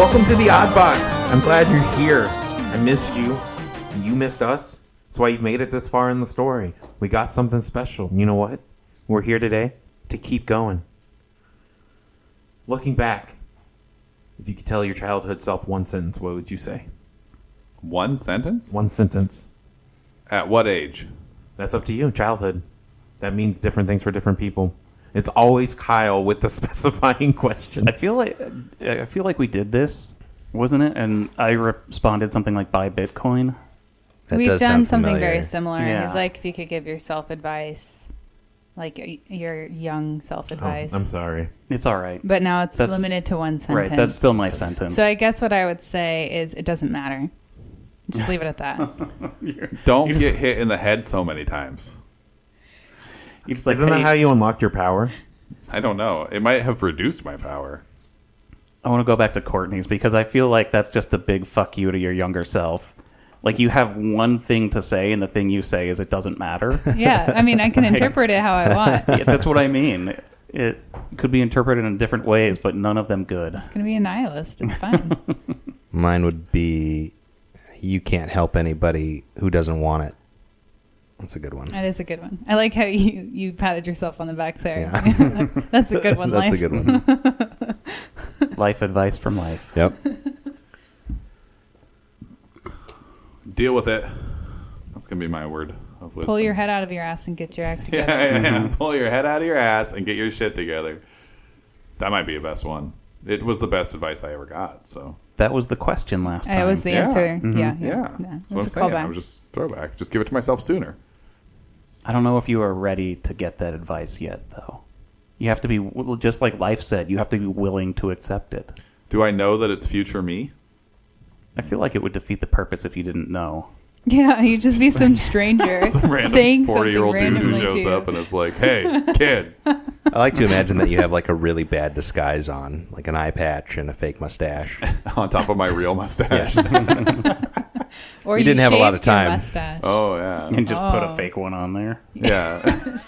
Welcome to the Odd Box. I'm glad you're here. I missed you. You missed us. That's why you've made it this far in the story. We got something special. You know what? We're here today to keep going. Looking back, if you could tell your childhood self one sentence, what would you say? One sentence? One sentence. At what age? That's up to you. Childhood. That means different things for different people. It's always Kyle with the specifying questions. I feel like we did this, wasn't it? And I responded something like buy Bitcoin. We've done something very similar. Yeah. He's like, if you could give yourself advice, like your young self advice. I'm sorry. It's all right. But now it's limited to one sentence. Right, that's still my sentence. So I guess what I would say is it doesn't matter. Just leave it at that. Don't get hit in the head so many times. Like, Isn't that how you unlocked your power? I don't know. It might have reduced my power. I want to go back to Courtney's because I feel like that's just a big fuck you to your younger self. Like you have one thing to say and the thing you say is it doesn't matter. Yeah, I mean, I can interpret it how I want. Yeah, that's what I mean. It could be interpreted in different ways, but none of them good. It's going to be a nihilist. It's fine. Mine would be, you can't help anybody who doesn't want it. That's a good one. That is a good one. I like how you patted yourself on the back there. Yeah. That's a good one. That's a good one. Life advice from life. Yep. Deal with it. That's going to be my word of wisdom. Pull your head out of your ass and get your act together. Yeah. Pull your head out of your ass and get your shit together. That might be the best one. It was the best advice I ever got, so... That was the question last time. It was the answer. Mm-hmm. Yeah. That's what I'm saying. I was just throwback. Just give it to myself sooner. I don't know if you are ready to get that advice yet, though. You have to be, just like life said, you have to be willing to accept it. Do I know that it's future me? I feel like it would defeat the purpose if you didn't know. Yeah, you'd just be some stranger Some random saying 40-year-old dude who randomly to shows you. up and is like, hey, kid. I like to imagine that you have like a really bad disguise on, like an eye patch and a fake mustache. On top of my real mustache. Yes. Or You didn't have a lot of shaved your time. mustache. Oh, yeah. And just put a Oh. fake one on there. Yeah.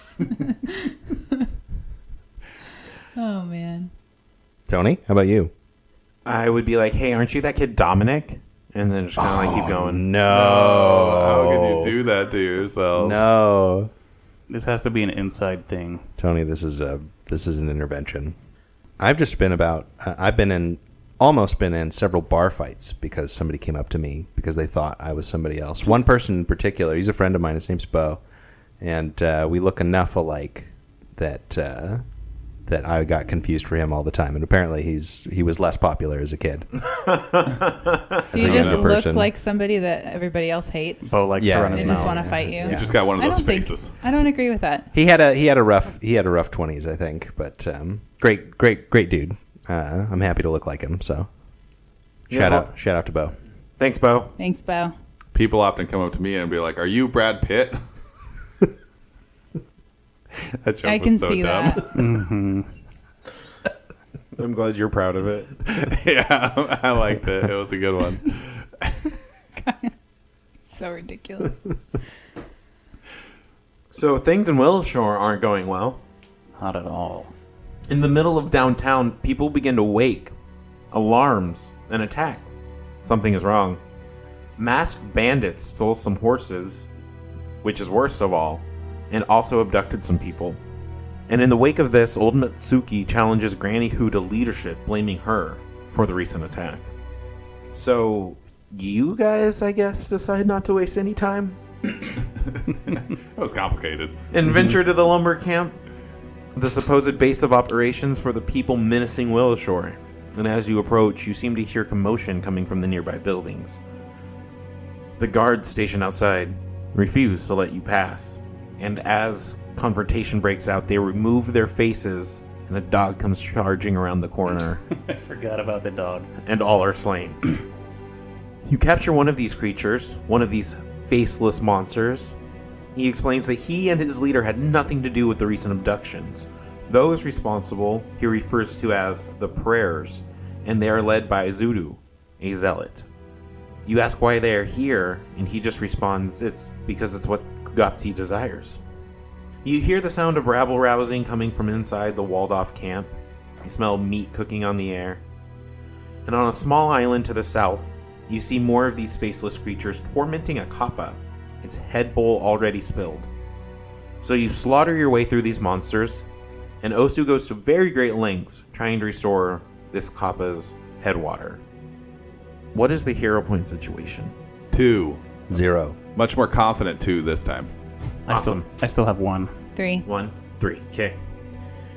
Oh, man. Tony, how about you? I would be like, hey, aren't you that kid Dominic? And then just kind of like keep going. No. How could you do that to yourself? No. This has to be an inside thing. Tony, this is an intervention. I've almost been in several bar fights because somebody came up to me because they thought I was somebody else. One person in particular, he's a friend of mine, his name's Bo, and we look enough alike that I got confused for him all the time. And apparently he was less popular as a kid. So you just look like somebody that everybody else hates. Bo likes to run They his just mouth. want to fight you. You just got one of those faces. I don't agree with that. He had a rough 20s, I think, but great dude. I'm happy to look like him. So shout out to Bo. Thanks, Bo. Thanks, Bo. People often come up to me and be like, are you Brad Pitt? That joke I was can so see dumb. that. Mm-hmm. I'm glad you're proud of it. Yeah, I liked it. It was a good one. So ridiculous. So things in Wilshore aren't going well. Not at all. In the middle of downtown, people begin to wake. Alarms. An attack. Something is wrong. Masked bandits stole some horses, which is worst of all, and also abducted some people. And in the wake of this, old Natsuki challenges Granny Hu to leadership, blaming her for the recent attack. So, you guys, I guess, decide not to waste any time That was complicated. and venture to the lumber camp, the supposed base of operations for the people menacing Wilshore. And as you approach, you seem to hear commotion coming from the nearby buildings. The guards stationed outside refuse to let you pass. And as confrontation breaks out, they remove their faces, and a dog comes charging around the corner, I forgot about the dog. and all are slain. You capture one of these creatures, one of these faceless monsters. He explains that he and his leader had nothing to do with the recent abductions. Those responsible he refers to as the Prayers, and they are led by Zuru, a zealot. You ask why they are here, and he just responds, it's because it's what Gupti desires. You hear the sound of rabble-rousing coming from inside the walled-off camp. You smell meat cooking on the air. And on a small island to the south, you see more of these faceless creatures tormenting a kappa, its head bowl already spilled. So you slaughter your way through these monsters, and Osu goes to very great lengths trying to restore this kappa's headwater. What is the hero point situation? 2. 0. Much more confident 2 this time. Awesome. I still have 1. 3. 1, 3. Okay.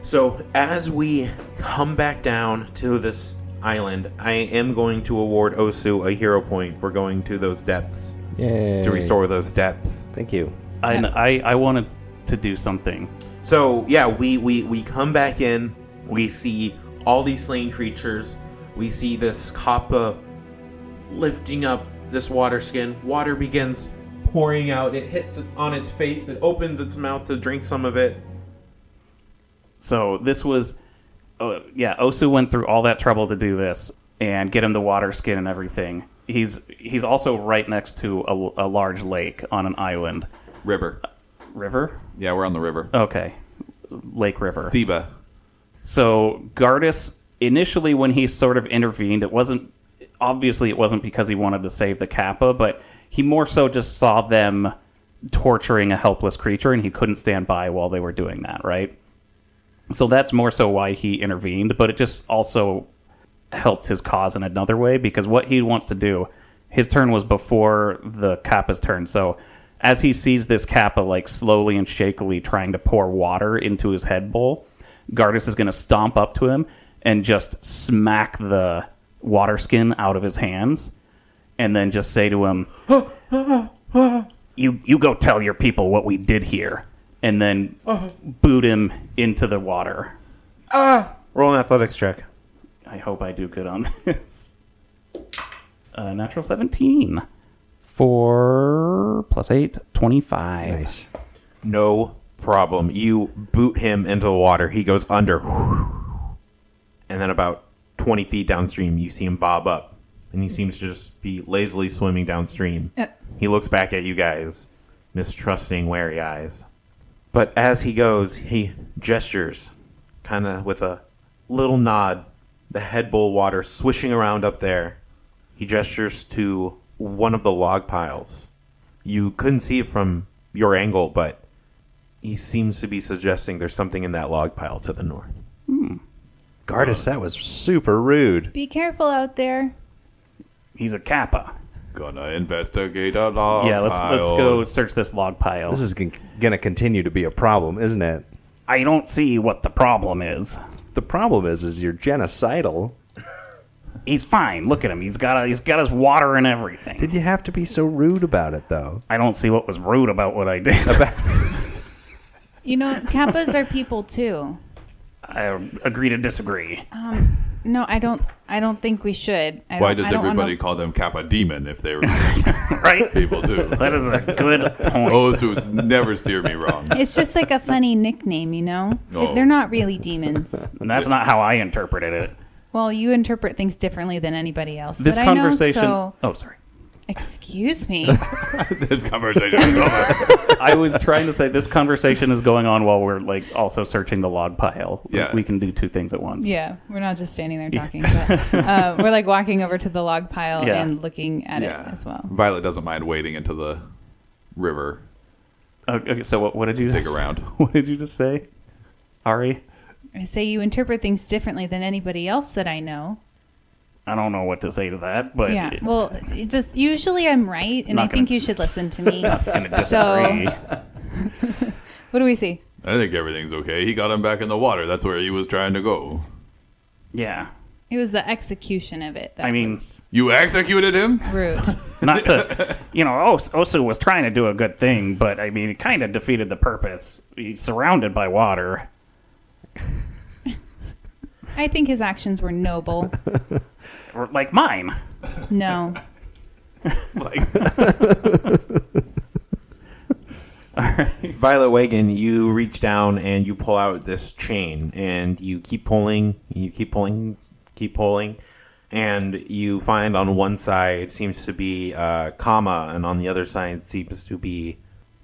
So as we come back down to this island, I am going to award Osu a hero point for going to those depths Yay. to restore those depths. Thank you. I wanted to do something. So yeah, we come back in. We see all these slain creatures. We see this kappa lifting up this water skin. Water begins pouring out. It hits it on its face. It opens its mouth to drink some of it. So this was, Osu went through all that trouble to do this and get him the water skin and everything. He's also right next to a large lake on an island. River. River? Yeah, we're on the river. Okay. Lake River. Seba. So Gardis, initially when he sort of intervened, it wasn't because he wanted to save the kappa, but he more so just saw them torturing a helpless creature and he couldn't stand by while they were doing that, right? So that's more so why he intervened, but it just also helped his cause in another way, because what he wants to do, his turn was before the kappa's turn. So as he sees this kappa like slowly and shakily trying to pour water into his head bowl, Gardis is going to stomp up to him and just smack the water skin out of his hands and then just say to him, you go tell your people what we did here, and then boot him into the water. Roll an athletics check. I hope I do good on this. Natural 17. 4 plus 8, 25. Nice. No problem. You boot him into the water. He goes under. And then about 20 feet downstream, you see him bob up. And he seems to just be lazily swimming downstream. He looks back at you guys, mistrusting, wary eyes. But as he goes, he gestures, kind of with a little nod, the head bowl water swishing around up there. He gestures to one of the log piles. You couldn't see it from your angle, but he seems to be suggesting there's something in that log pile to the north. Gardis, that was super rude. Be careful out there. He's a kappa. Gonna investigate a log Yeah, let's go search this log pile. This is going to continue to be a problem, isn't it? I don't see what the problem is. The problem is you're genocidal. He's fine. Look at him. He's got his water and everything. Did you have to be so rude about it, though? I don't see what was rude about what I did. You know, kappas are people too. I agree to disagree. No, I don't think we should. Why does everybody call them Kappa Demon if they were Right? people too? That is a good point. Osu's never steer me wrong. It's just like a funny nickname, you know? Oh. They're not really demons. And that's not how I interpreted it. Well, you interpret things differently than anybody else. This that conversation. I know, so... Oh, sorry. Excuse me. This conversation is over. I was trying to say this conversation is going on while we're like also searching the log pile. Yeah. We can do two things at once. Yeah, we're not just standing there talking, but we're like walking over to the log pile Yeah. and looking at it as well. Violet doesn't mind wading into the river. Okay, so what did you Dig just, around. What did you just say, Ari? I say you interpret things differently than anybody else that I know. I don't know what to say to that, but Yeah, well, just usually I'm right, and I think you should listen to me. I'm gonna disagree. What do we see? I think everything's okay. He got him back in the water. That's where he was trying to go. Yeah, It was the execution of it. That I mean, was You executed him? rude. not to, Osu was trying to do a good thing, but I mean, it kind of defeated the purpose. He's surrounded by water. I think his actions were noble. Or like mine. No. Violet Wagon, you reach down and you pull out this chain, and you keep pulling, and you find on one side seems to be Kama, and on the other side seems to be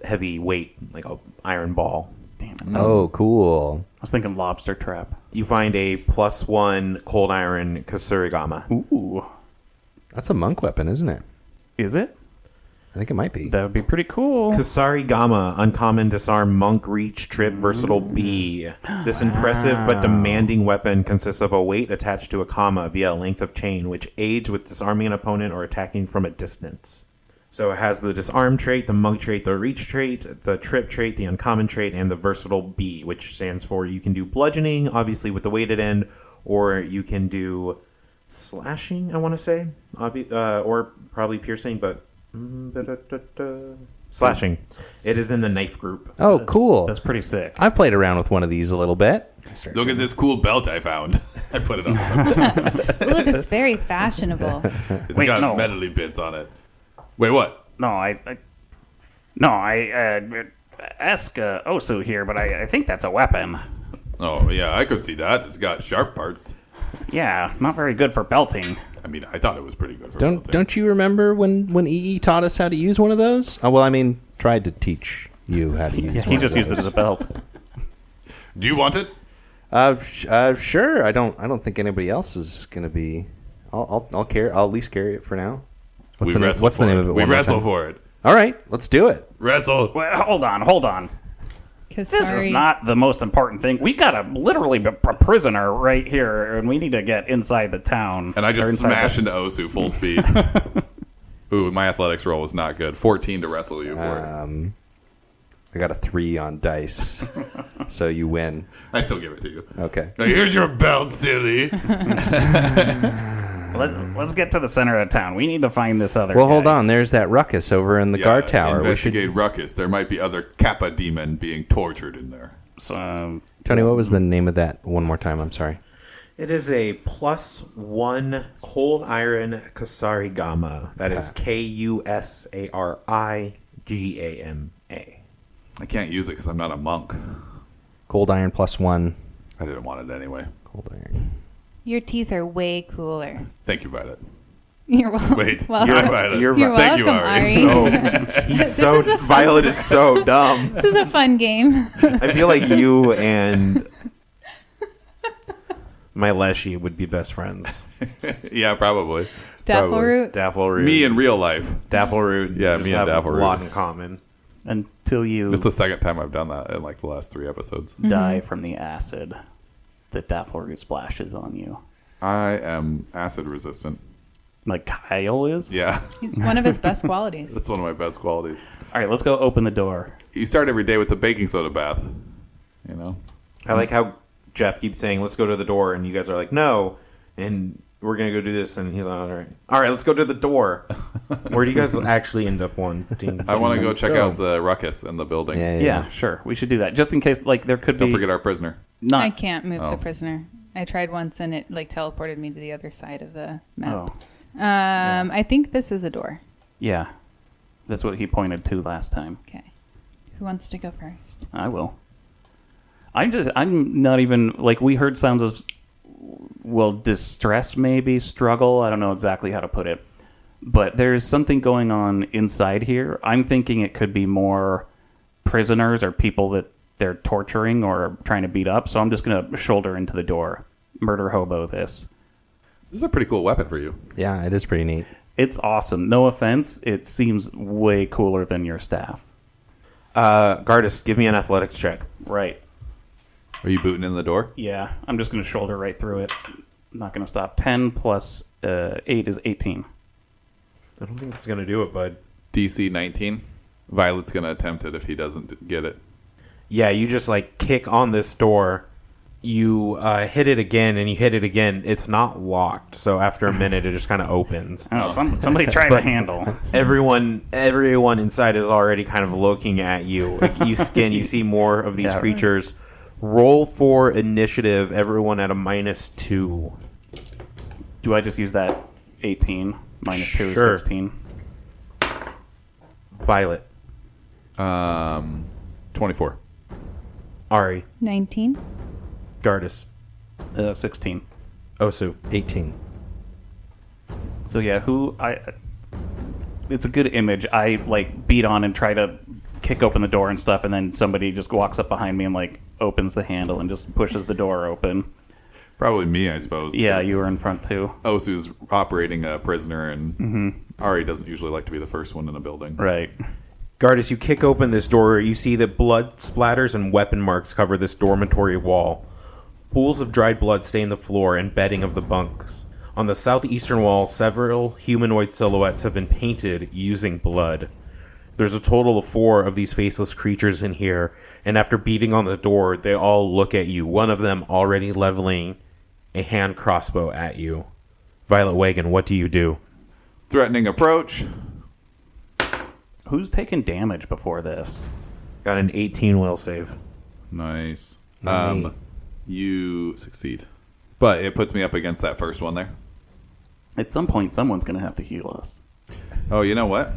heavy weight, like a iron ball. damn it. Oh, cool. I was thinking lobster trap. You find a +1 cold iron Kasurigama. Ooh. That's a monk weapon, isn't it? Is it? I think it might be. That would be pretty cool. Kasarigama, uncommon, disarm, monk, reach, trip, versatile B. This impressive but demanding weapon consists of a weight attached to a comma via a length of chain, which aids with disarming an opponent or attacking from a distance. So it has the disarm trait, the monk trait, the reach trait, the trip trait, the uncommon trait, and the versatile B, which stands for you can do bludgeoning, obviously with the weighted end, or you can do slashing, I want to say, or probably piercing, but slashing. It is in the knife group. Oh, cool. That's pretty sick. I played around with one of these a little bit. Look at this cool belt I found. I put it on. Ooh, that's very fashionable. It's Wait, got no. metally bits on it. Wait, what? No, I ask Osu here, but I think that's a weapon. Oh, yeah, I could see that. It's got sharp parts. Yeah, not very good for belting. I mean, I thought it was pretty good for belting. Don't you remember when EE taught us how to use one of those? Oh, well, I mean, tried to teach you how to use. Yeah, one he of just used it those. as a belt. Do you want it? Sure. I don't think anybody else is gonna be. I'll at least carry it for now. What's the name of it? We one more wrestle time? for it. All right, let's do it. Wrestle. Well, hold on. This is Kasari. not the most important thing. We got literally a prisoner right here, and we need to get inside the town. And I Or just inside smash into Osu full speed. Ooh, my athletics roll was not good. 14 to wrestle you for it. I got a 3 on dice, so you win. I still give it to you. Okay. Now here's your belt, silly. Let's get to the center of town. We need to find this other Well, guy. hold on. There's that ruckus over in the guard tower. Investigate ruckus. There might be other Kappa demon being tortured in there. So, Tony, what was the name of that? One more time. I'm sorry. It is a +1 cold iron Kasarigama. That is Kusarigama. I can't use it because I'm not a monk. Cold iron +1. I didn't want it anyway. Cold iron. Your teeth are way cooler. Thank you, Violet. You're welcome. Wait, Welcome. you're Violet. You're Thank you, welcome, Ari. Ari. He's so is a fun- Violet is so dumb. This is a fun game. I feel like you and my Leshy would be best friends. Yeah, probably. Daffleroot. Daffleroot. Me in real life. Daffleroot. Yeah, just me and have Daffleroot. a lot in common. until you It's the second time I've done that in like the last 3 episodes. die from the acid that Daffleroot splashes on you. I am acid resistant. Like Kyle is? Yeah, He's one of his best qualities. that's one of my best qualities. All right, let's go open the door. You start every day with the baking soda bath. You know, I like how Jeff keeps saying, let's go to the door, and you guys are like, no, and we're going to go do this, and he's like, all right, let's go to the door. Where do you guys actually end up wanting? I want to go check out the ruckus in the building. Yeah, sure. We should do that. Just in case, like, there could Don't be... forget our prisoner. Not... I can't move Oh. the prisoner. I tried once and it like teleported me to the other side of the map. Oh, I think this is a door. yeah. That's what he pointed to last time. Okay. Who wants to go first? I will. I'm not even, like, we heard sounds of, well, distress maybe, struggle. I don't know exactly how to put it. But there's something going on inside here. I'm thinking it could be more prisoners or people that they're torturing or trying to beat up. So I'm just going to shoulder into the door. Murder hobo this. This is a pretty cool weapon for you. Yeah, it is pretty neat. It's awesome. No offense. It seems way cooler than your staff. Gardis, give me an athletics check. Right. Are you booting in the door? Yeah. I'm just going to shoulder right through it. I'm not going to stop. 10 plus 8 is 18. I don't think it's going to do it, bud. DC 19. Violet's going to attempt it if he doesn't get it. Yeah, you just like kick on this door. You hit it again, and you hit it again. It's not locked, so after a minute, it just kind of opens. Oh, somebody tried the handle. Everyone inside is already kind of looking at you. Like, you see more of these Yeah. creatures. Roll for initiative. Everyone at a -2. Do I just use that 18 minus 2 Sure. is 16? Violet, 24. Ari, 19. Gardis, 16. Osu. 18. So yeah, it's a good image. I like beat on and try to kick open the door and stuff, and then somebody just walks up behind me and like opens the handle and just pushes the door open. Probably me, I suppose. Yeah, you were in front too. Osu's operating a prisoner, and Ari doesn't usually like to be the first one in a building. Right. Gardis, you kick open this door. You see that blood splatters and weapon marks cover this dormitory wall. Pools of dried blood stain the floor and bedding of the bunks. On the southeastern wall, several humanoid silhouettes have been painted using blood. There's a total of 4 of these faceless creatures in here, and after beating on the door, they all look at you, one of them already leveling a hand crossbow at you. Violet Wagon, what do you do? Threatening approach. Who's taken damage before this? Got an 18 will save. Nice. Me. You succeed. But it puts me up against that first one there. At some point, someone's going to have to heal us. Oh, you know what?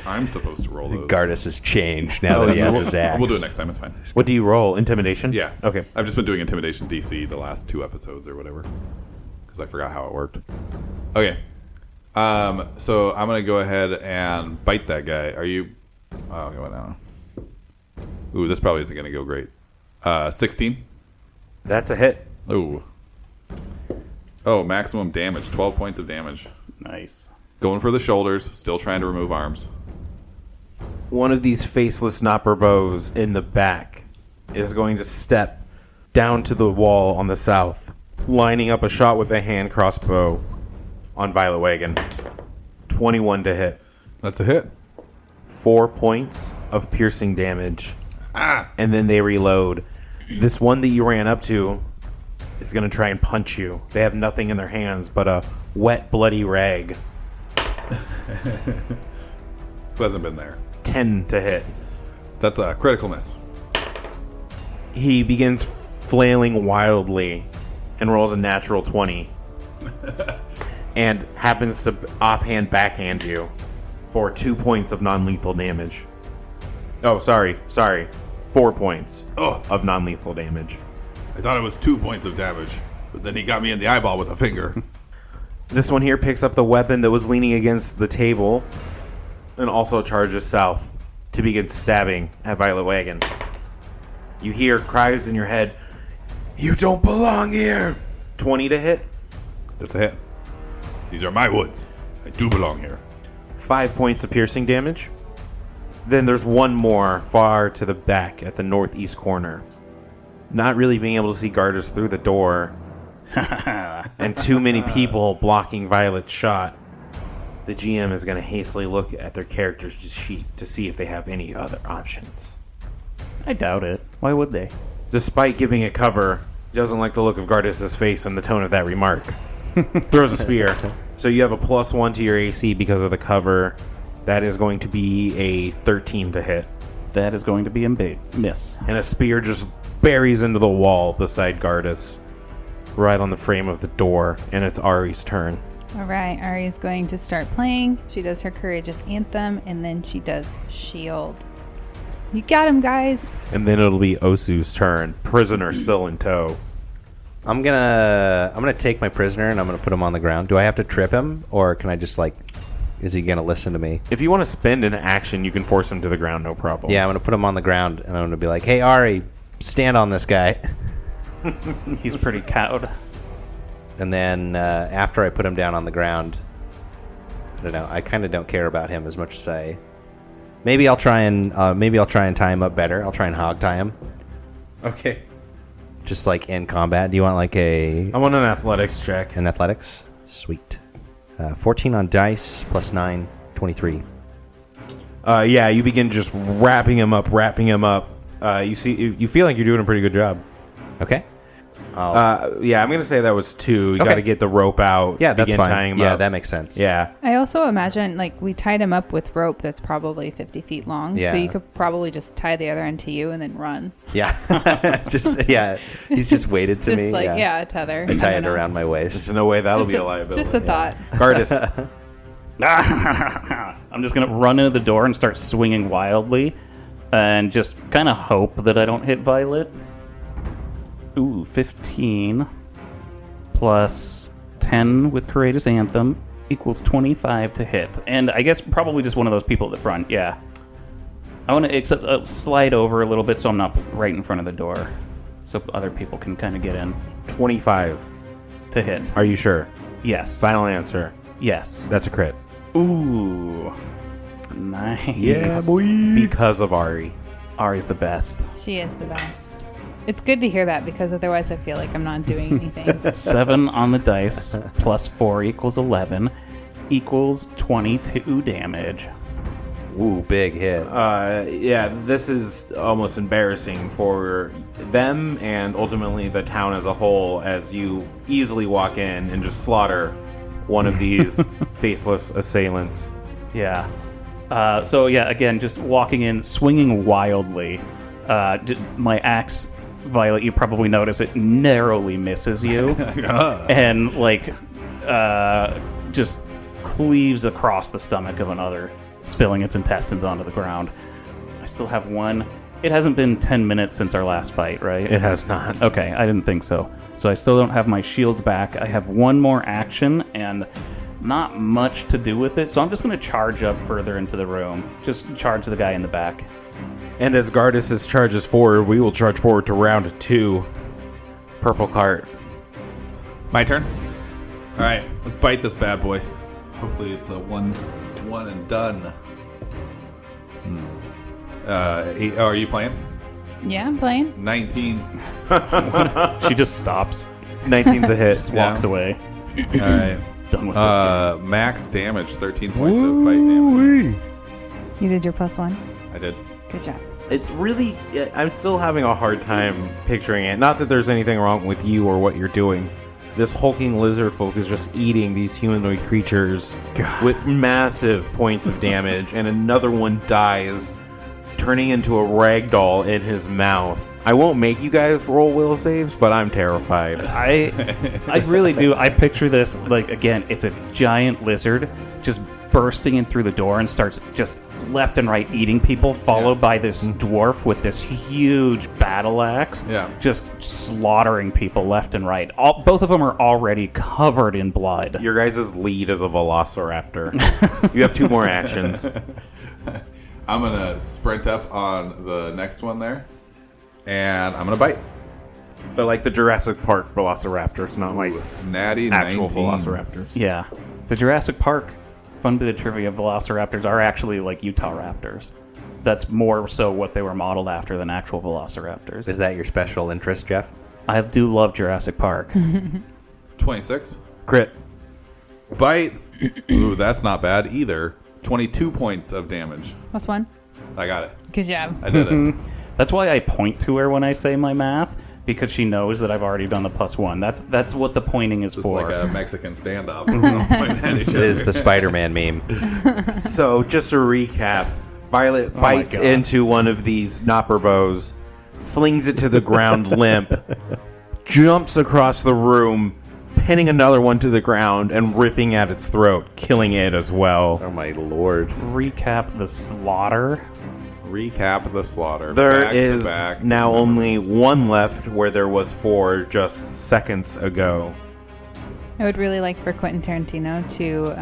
I'm supposed to roll those. Gardis has changed now that he has his axe. We'll do it next time. It's fine. What do you roll? Intimidation? Yeah. Okay. I've just been doing Intimidation DC the last 2 episodes or whatever. Because I forgot how it worked. Okay. So I'm going to go ahead and bite that guy. Are you... Oh, okay, well, no. Ooh, this probably isn't going to go great. 16. That's a hit. Ooh. Oh, maximum damage. 12 points of damage. Nice. Going for the shoulders. Still trying to remove arms. One of these faceless knopper bows in the back is going to step down to the wall on the south, lining up a shot with a hand crossbow on Violet Wagon. 21 to hit. That's a hit. 4 points of piercing damage. And then they reload. This one that you ran up to is going to try and punch you. They have nothing in their hands but a wet, bloody rag. Who hasn't been there? 10 to hit. That's a critical miss. He begins flailing wildly and rolls a natural 20. And happens to offhand backhand you for 2 points of non-lethal damage. Oh, sorry. 4 points of non-lethal damage. I thought it was 2 points of damage, but then he got me in the eyeball with a finger. This one here picks up the weapon that was leaning against the table and also charges south to begin stabbing at Violet Wagon. You hear cries in your head, "You don't belong here!" 20 to hit. That's a hit. These are my woods. I do belong here. 5 points of piercing damage. Then there's one more far to the back at the northeast corner. Not really being able to see Gardis through the door and too many people blocking Violet's shot, the GM is going to hastily look at their character's sheet to see if they have any other options. I doubt it. Why would they? Despite giving it cover, he doesn't like the look of Gardis' face and the tone of that remark. Throws a spear. So you have a +1 to your AC because of the cover. That is going to be a 13 to hit. That is going to be a miss. And a spear just buries into the wall beside Gardis, right on the frame of the door, and it's Ari's turn. All right, Ari's going to start playing. She does her courageous anthem, and then she does shield. You got him, guys. And then it'll be Osu's turn. Prisoner still in tow. I'm gonna take my prisoner and I'm gonna put him on the ground. Do I have to trip him, or can I just is he gonna listen to me? If you want to spend an action, you can force him to the ground, no problem. Yeah, I'm gonna put him on the ground and I'm gonna be like, "Hey, Ari, stand on this guy." He's pretty cowed. And then after I put him down on the ground, I don't know. I kind of don't care about him as much as I. Maybe I'll try and tie him up better. I'll try and hog tie him, Okay. just like in combat. Do you want I want an athletics check. an athletics? Sweet. 14 on dice plus 9, 23. Yeah, you begin just wrapping him up. You feel like you're doing a pretty good job. Okay. Yeah, I'm gonna say that was 2. You Okay. got to get the rope out. Yeah, that's begin fine. tying him Yeah, up. that makes sense. Yeah. I also imagine, we tied him up with rope that's probably 50 feet long. Yeah. So you could probably just tie the other end to you and then run. Yeah. He's just waited to Just me. a tether. I tie don't it know. around my waist. There's no way that'll Just be a liability. Just a thought. Gardis. I'm just going to run into the door and start swinging wildly and just kind of hope that I don't hit Violet. Ooh, 15 plus 10 with Courageous Anthem. equals 25 to hit. And I guess probably just one of those people at the front, yeah. I want to slide over a little bit so I'm not right in front of the door. So other people can kind of get in 25 to hit. Are you sure? Yes. Final answer. Yes. That's a crit. Ooh. Nice. Yeah, boy. Because of Ari. Ari's the best. She is the best. It's good to hear that because otherwise I feel like I'm not doing anything. 7 on the dice plus 4 equals 11 equals 22 damage. Ooh, big hit. Yeah, this is almost embarrassing for them and ultimately the town as a whole as you easily walk in and just slaughter one of these faceless assailants. Yeah. So yeah, again, just walking in, swinging wildly. My axe, Violet, you probably notice it narrowly misses you, and just cleaves across the stomach of another, spilling its intestines onto the ground. I still have one. It hasn't been 10 minutes since our last fight, right? It has not. Okay, I didn't think so. So I still don't have my shield back. I have one more action and not much to do with it, so I'm just going to charge up further into the room. Just charge the guy in the back. And as Gardis charges forward, we will charge forward to round 2. Purple cart. My turn. All right, let's bite this bad boy. Hopefully, it's a one and done. Are you playing? Yeah, I'm playing. 19. She just stops, 19's a hit. just walks away. All right. Done with this game. Max damage, 13 points of fight damage. You did your +1. I did. Good job. It's really... I'm still having a hard time picturing it. Not that there's anything wrong with you or what you're doing. This hulking lizard folk is just eating these humanoid creatures with massive points of damage, and another one dies, turning into a ragdoll in his mouth. I won't make you guys roll will saves, but I'm terrified. I really do. I picture this, again, it's a giant lizard just bursting in through the door and starts just left and right eating people, followed by this dwarf with this huge battle axe, just slaughtering people left and right. Both of them are already covered in blood. Your guys' lead is a velociraptor. You have 2 more actions. I'm going to sprint up on the next one there, and I'm going to bite. But like the Jurassic Park velociraptors, not like Natty actual 19. velociraptors. Yeah. The Jurassic Park, fun bit of trivia, velociraptors are actually like Utah raptors. That's more so what they were modeled after than actual velociraptors. Is that your special interest, Jeff? I do love Jurassic Park. 26. Crit. Bite. Ooh, that's not bad either. 22 points of damage. +1. I got it. Good job. I did it. That's why I point to her when I say my math, because she knows that I've already done the +1. That's what the pointing is It's for. like a Mexican standoff. Pointing at each It other. is the Spider-Man meme. So, just to recap, Violet bites God. into one of these Nopper bows, flings it to the ground limp, jumps across the room, pinning another one to the ground and ripping at its throat, killing it as well. Oh my lord. Recap the slaughter. Recap the slaughter. There Back to is back now only dismembers. 1 left where there was 4 just seconds ago. I would really like for Quentin Tarantino to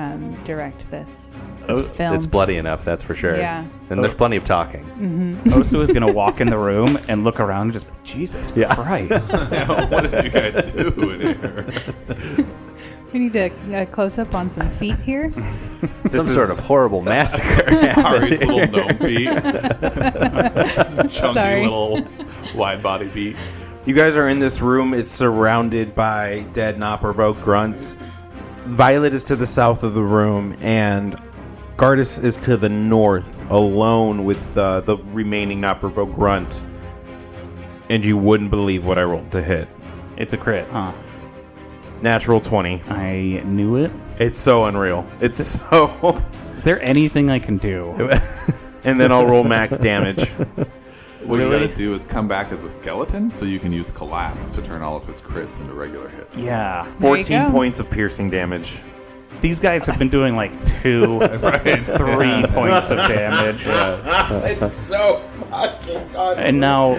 direct this film. It's bloody enough, that's for sure. Yeah. And there's plenty of talking. Osu is going to walk in the room and look around and just, Jesus Christ. What did you guys do in here? We need a close-up on some feet here. Some sort of horrible massacre. Ari's little gnome feet. Chunky Sorry. little wide body feet. You guys are in this room. It's surrounded by dead Nopperbo grunts. Violet is to the south of the room, and Gardis is to the north, alone with the remaining Nopperbo grunt. And you wouldn't believe what I rolled to hit. It's a crit, huh? Natural 20. I knew it. It's so unreal. It's so... Is there anything I can do? And then I'll roll max damage. What you Really? gotta do is come back as a skeleton, so you can use collapse to turn all of his crits into regular hits. Yeah. There you 14 go. points of piercing damage. These guys have been doing like 2, 3 points of damage. It's so fucking funny. And now,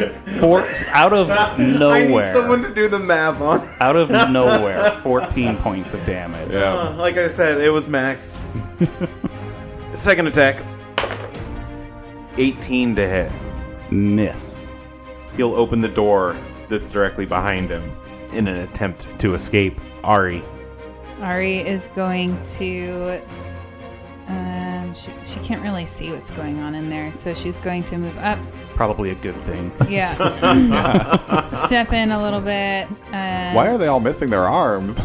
out of nowhere. I need someone to do the math on. Out of nowhere, 14 points of damage. Yeah. Like I said, it was max. Second attack. 18 to hit. Miss. He'll open the door that's directly behind him in an attempt to escape. Ari. Ari is going to. She can't really see what's going on in there, so she's going to move up. Probably a good thing. Yeah. Step in a little bit. Why are they all missing their arms?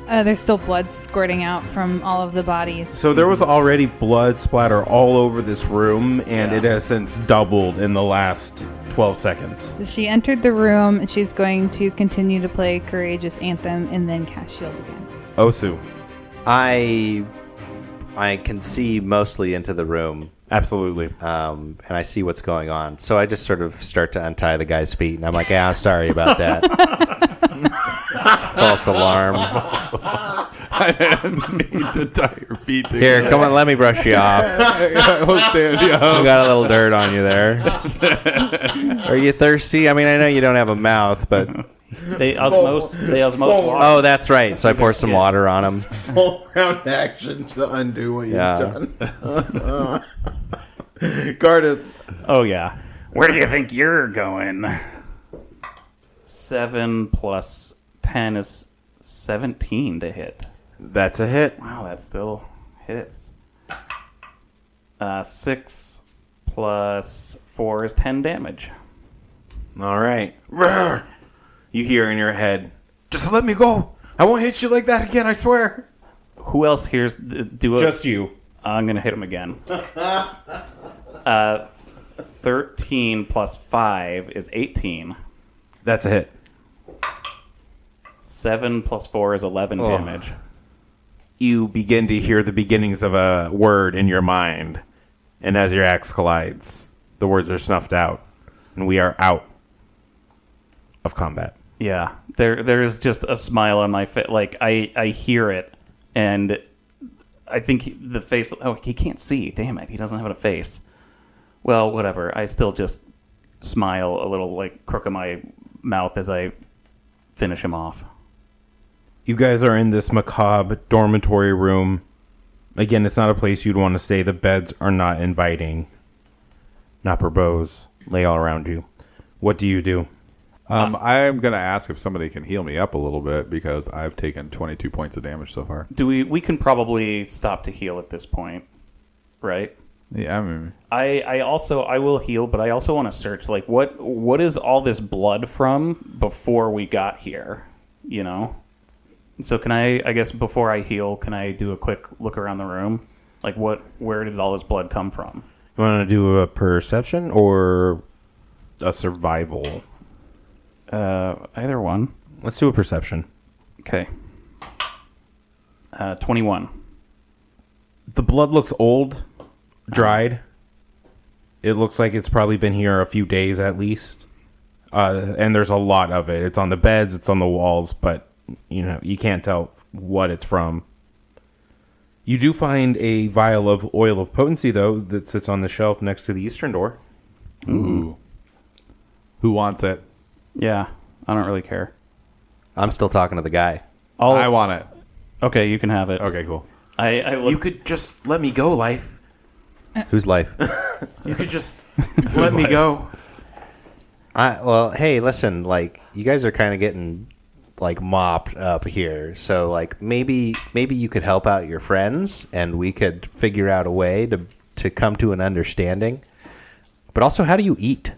There's still blood squirting out from all of the bodies. So there was already blood splatter all over this room, and it has since doubled in the last 12 seconds. So she entered the room, and she's going to continue to play Courageous Anthem and then cast Shield again. Osu. I can see mostly into the room, Absolutely. and I see what's going on. So I just sort of start to untie the guy's feet, and I'm like, sorry about that. False alarm. I didn't need to tie your feet together. Here, come on, let me brush you off. We'll stand you You up. got a little dirt on you there. Are you thirsty? I mean, I know you don't have a mouth, but... They osmose water. Oh, that's right. So I pour some water on him. Full round action to undo what you've Yeah. done. Gardis. Oh, yeah. Where do you think you're going? 7 plus 10 is 17 to hit. That's a hit. Wow, that still hits. 6 plus 4 is 10 damage. All right. Roar. You hear in your head, just let me go. I won't hit you like that again, I swear. Who else hears do a... Just you. I'm going to hit him again. 13 plus 5 is 18. That's a hit. 7 plus 4 is 11 damage. You begin to hear the beginnings of a word in your mind. And as your axe collides, the words are snuffed out. And we are out of combat. Yeah, there's just a smile on my face. Like, I hear it, and I think the face... Oh, he can't see. Damn it, he doesn't have a face. Well, whatever. I still just smile a little, like, crook of my mouth as I finish him off. You guys are in this macabre dormitory room. Again, it's not a place you'd want to stay. The beds are not inviting. Napper bows lay all around you. What do you do? I'm going to ask if somebody can heal me up a little bit because I've taken 22 points of damage so far. We can probably stop to heal at this point, right? Yeah, I mean... I will heal, but I also want to search, like, what is all this blood from before we got here, you know? So can I guess before I heal, can I do a quick look around the room? Like, where did all this blood come from? You want to do a perception or a survival? Either one. Let's do a perception. Okay. 21. The blood looks old, dried. It looks like it's probably been here a few days at least. And there's a lot of it. It's on the beds, it's on the walls, but you can't tell what it's from. You do find a vial of oil of potency, though, that sits on the shelf next to the eastern door. Ooh. Who wants it? Yeah, I don't really care. I'm still talking to the guy. I want it. Okay, you can have it. Okay, cool. I look, You could just let me go, Life. Whose life? You could just let me go. Well, hey, listen, like, you guys are kind of getting, like, mopped up here. So, like, maybe you could help out your friends, and we could figure out a way to come to an understanding. But also, how do you eat?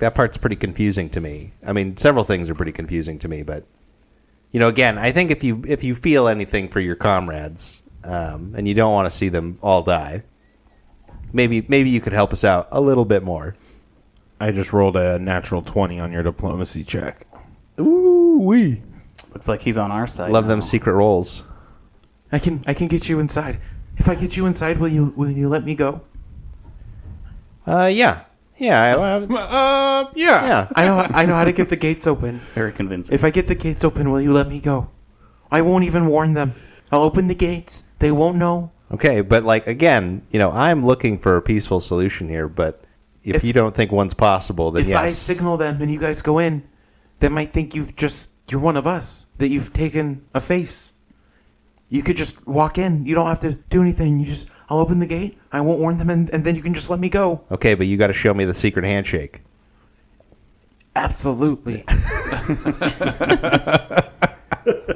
That part's pretty confusing to me. I mean, several things are pretty confusing to me, but, again, I think if you feel anything for your comrades, and you don't want to see them all die, maybe you could help us out a little bit more. I just rolled a natural 20 on your diplomacy check. Ooh wee! looks like he's on our side. Love now. them secret rolls. I can get you inside. If I get you inside, will you let me go? Yeah. Yeah. Yeah. I know how to get the gates open. Very convincing. If I get the gates open, will you let me go? I won't even warn them. I'll open the gates. They won't know. Okay, but like again, I'm looking for a peaceful solution here. But if you don't think one's possible, then If yes. I signal them and you guys go in, they might think you're one of us. That you've taken a face. You could just walk in. You don't have to do anything. I'll open the gate. I won't warn them, and then you can just let me go. Okay, but you got to show me the secret handshake. Absolutely.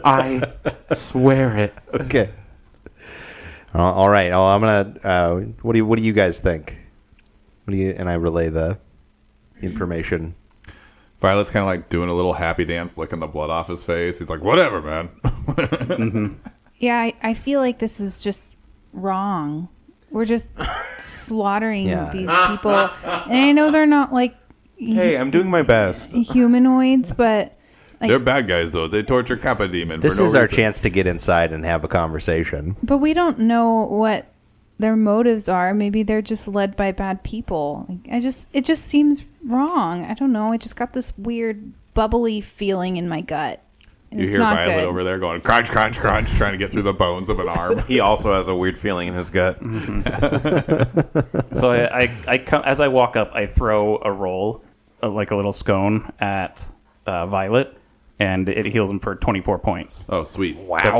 I swear it. Okay. All right. Oh, I'm gonna. What do you guys think? And I relay the information. Violet's kind of like doing a little happy dance, licking the blood off his face. He's like, whatever, man. Mm-hmm. Yeah, I feel like this is just wrong. We're just slaughtering these people. And I know they're not like Hey, I'm doing my best. humanoids, but like, They're bad guys, though. They torture Kappa Demon. This for no is our reason. chance to get inside and have a conversation. but we don't know what their motives are. Maybe they're just led by bad people. Like, it just seems wrong. I don't know. I just got this weird bubbly feeling in my gut. And You it's hear not Violet good. over there going, crunch, crunch, crunch, trying to get through the bones of an arm. He also has a weird feeling in his gut. So I come, as I walk up, I throw a roll, like a little scone, at Violet, and it heals him for 24 points. Oh, sweet.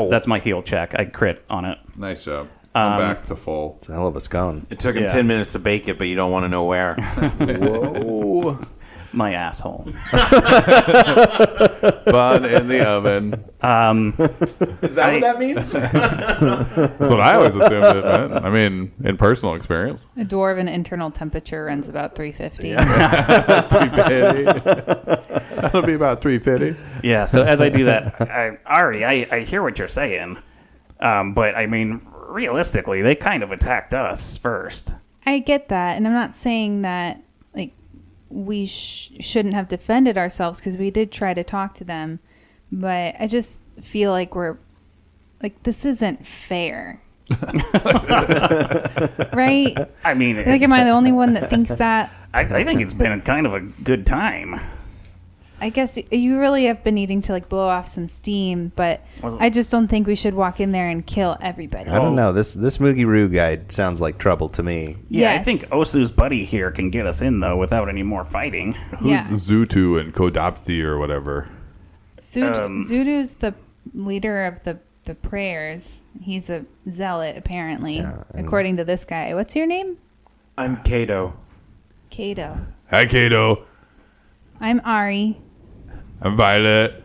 That's my heal check. I crit on it. Nice job. I'm back to full. It's a hell of a scone. It took him Yeah. 10 minutes to bake it, but you don't want to know where. Whoa. My asshole. Bun in the oven. Is that what that means? That's what I always assumed it meant. I mean, in personal experience. A dwarven internal temperature runs about 350. 350. That'll be about 350. Yeah, so as I do that, Ari, I hear what you're saying. But, I mean, realistically, they kind of attacked us first. I get that, and I'm not saying that like we shouldn't have defended ourselves because we did try to talk to them, but I just feel like we're like this isn't fair, right? I mean, Like, am I the only one that thinks that? I think it's been kind of a good time. I guess you really have been needing to like blow off some steam, but I just don't think we should walk in there and kill everybody. I don't know. This Moogie Roo guy sounds like trouble to me. Yeah, I Yes. think Osu's buddy here can get us in, though, without any more fighting. Who's Yeah. Zutu and Kodapsi or whatever? Zudu's the leader of the prayers. He's a zealot, apparently, according to this guy. What's your name? I'm Kato. Kato. Hi, Kato. I'm Ari. I'm Violet.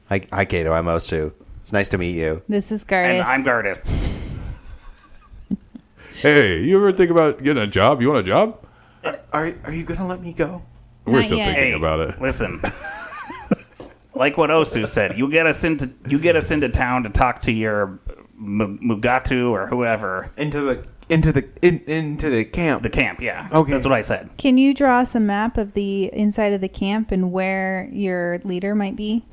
Hi, Kato. I'm Osu. It's nice to meet you. This is Gardis. And I'm Gardis. Hey, you ever think about getting a job? You want a job? Are you going to let me go? We're Not still yet. thinking about it. Listen. Like what Osu said, you get us into town to talk to your Mugatu or whoever. Into the camp. The camp, yeah. Okay. That's what I said. Can you draw us a map of the inside of the camp and where your leader might be?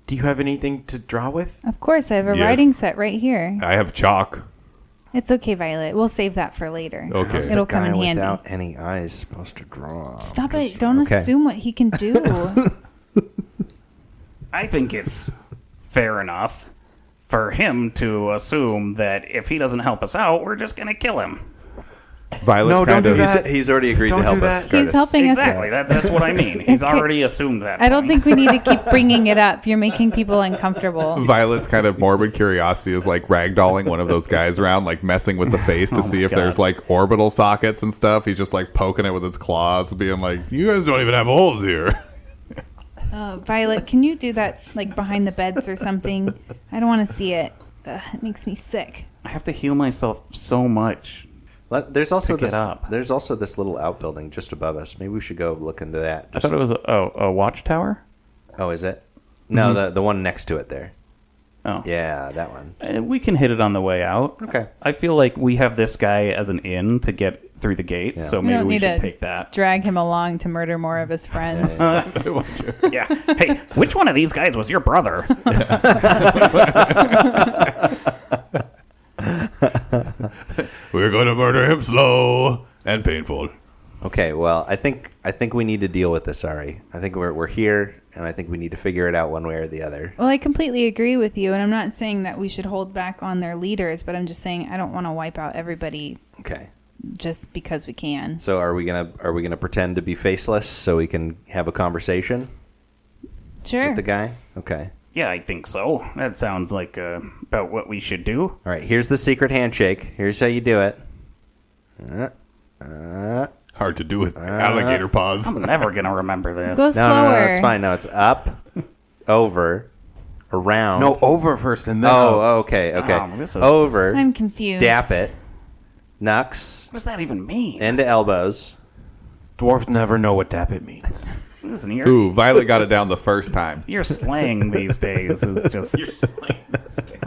Do you have anything to draw with? Of course, I have a Yes. writing set right here. I have chalk. It's okay, Violet. We'll save that for later. Okay. How's It'll the come guy in handy. without any eyes supposed to draw? Stop it. Don't okay. assume what he can do. I think it's fair enough for him to assume that if he doesn't help us out, we're just going to kill him. Violet's No, don't kind do of. that. He's already agreed Don't to help do us. that. He's Gardis. helping Exactly. us. That's what I mean. He's Okay. already assumed that. I don't point. think we need to keep bringing it up. You're making people uncomfortable. Violet's kind of morbid curiosity is like ragdolling one of those guys around, like messing with the face to see if God. there's like orbital sockets and stuff. He's just like poking it with his claws, being like, "You guys don't even have holes here." Violet, can you do that like behind the beds or something? I don't want to see it. It makes me sick. I have to heal myself so much. There's also Pick it this. up. There's also this little outbuilding just above us. Maybe we should go look into that. I thought it was a watchtower. Oh, is it? No, the one next to it there. Oh, Yeah, that one. We can hit it on the way out. Okay. I feel like we have this guy as an in to get through the gates, Yeah. so We maybe don't we need should to take that. Drag him along to murder more of his friends. Yeah. Hey, which one of these guys was your brother? We're going to murder him slow and painful. Okay, well, I think we need to deal with this, Ari. I think we're here, and I think we need to figure it out one way or the other. Well, I completely agree with you, and I'm not saying that we should hold back on their leaders, but I'm just saying I don't want to wipe out everybody Okay. just because we can. So are we gonna pretend to be faceless so we can have a conversation Sure. with the guy? Okay. Yeah, I think so. That sounds like about what we should do. All right. Here's the secret handshake. Here's how you do it. Hard to do with alligator paws. I'm never going to remember this. Go No, slower. it's fine. No, it's up, over, around. No, over first and then up. Oh, okay. Oh, this is- Over. I'm confused. Dap it. Nux. What does that even mean? Into elbows. Dwarves never know what dap it means. Listen, your, Ooh, Violet got it down the first time. your slang these days is just...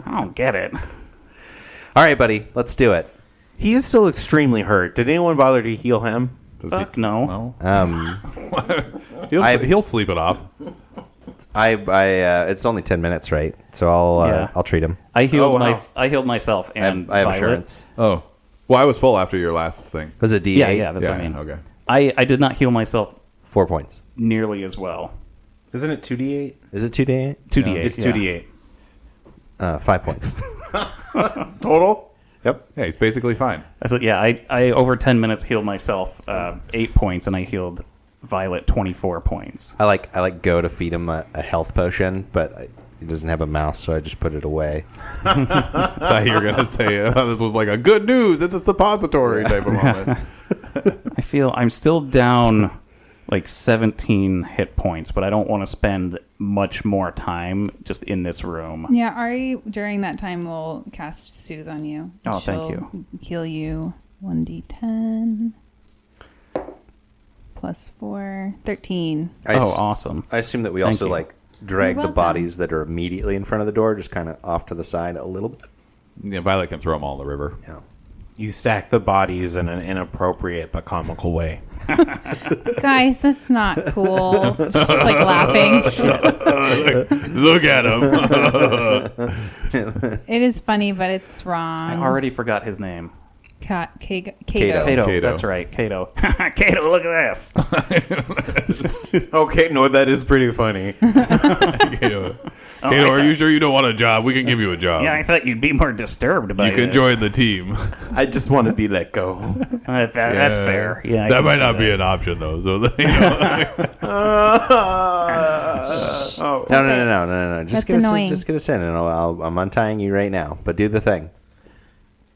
I don't get it. All right, buddy. Let's do it. He is still extremely hurt. Did anyone bother to heal him? Does Fuck no. He'll sleep it off. It's only 10 minutes, right? So I'll treat him. I healed, wow. I healed myself and I have Violet. assurance. Oh. Well, I was full after your last thing. Was it D8? Yeah, that's Yeah, what I mean. okay. I did not heal myself 4 points. nearly as well. Isn't it 2d8? Is it 2D8? 2d8. It's yeah. 2d8. 5 points. Total? Yep. Yeah, he's basically fine. I said, yeah, I over 10 minutes healed myself 8 points, and I healed Violet 24 points. I like go to feed him a health potion, but he doesn't have a mouth, so I just put it away. Thought you were gonna say this was like a good news. It's a suppository type of moment. I feel I'm still down like 17 hit points, but I don't want to spend much more time just in this room. Yeah, Ari, during that time, will cast Soothe on you. Oh, thank She'll you. Heal you 1d10. Plus 4. 13. Awesome. I assume that we Thank also you. like drag You're the welcome. bodies that are immediately in front of the door, just kind of off to the side a little bit. Yeah, Violet can throw them all in the river. Yeah. You stack the bodies in an inappropriate but comical way. Guys, that's not cool. She's just like laughing. Look at him. It is funny, but it's wrong. I already forgot his name. Kato. Kato. Kato. That's right. Kato. Kato, look at this. Okay, no, that is pretty funny. Kato, are you sure you don't want a job? We can give you a job. Yeah, I thought you'd be more disturbed by you can this. join the team. I just want to be let go. That's fair. Yeah, I that can might see not be that. an option though. So No. Just That's get us in, annoying. just get us in, and I'm untying you right now. But do the thing.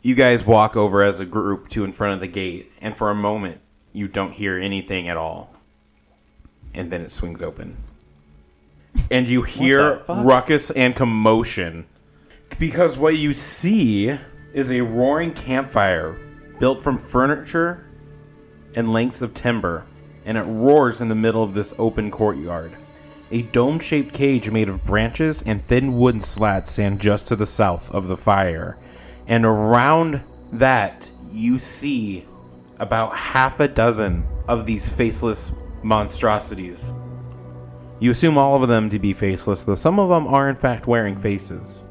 You guys walk over as a group to in front of the gate, and for a moment, you don't hear anything at all. And then it swings open. And you hear the fuck? ruckus and commotion. Because what you see is a roaring campfire built from furniture and lengths of timber, and it roars in the middle of this open courtyard. A dome-shaped cage made of branches and thin wooden slats stand just to the south of the fire. And around that, you see about half a dozen of these faceless monstrosities. You assume all of them to be faceless, though some of them are in fact wearing faces.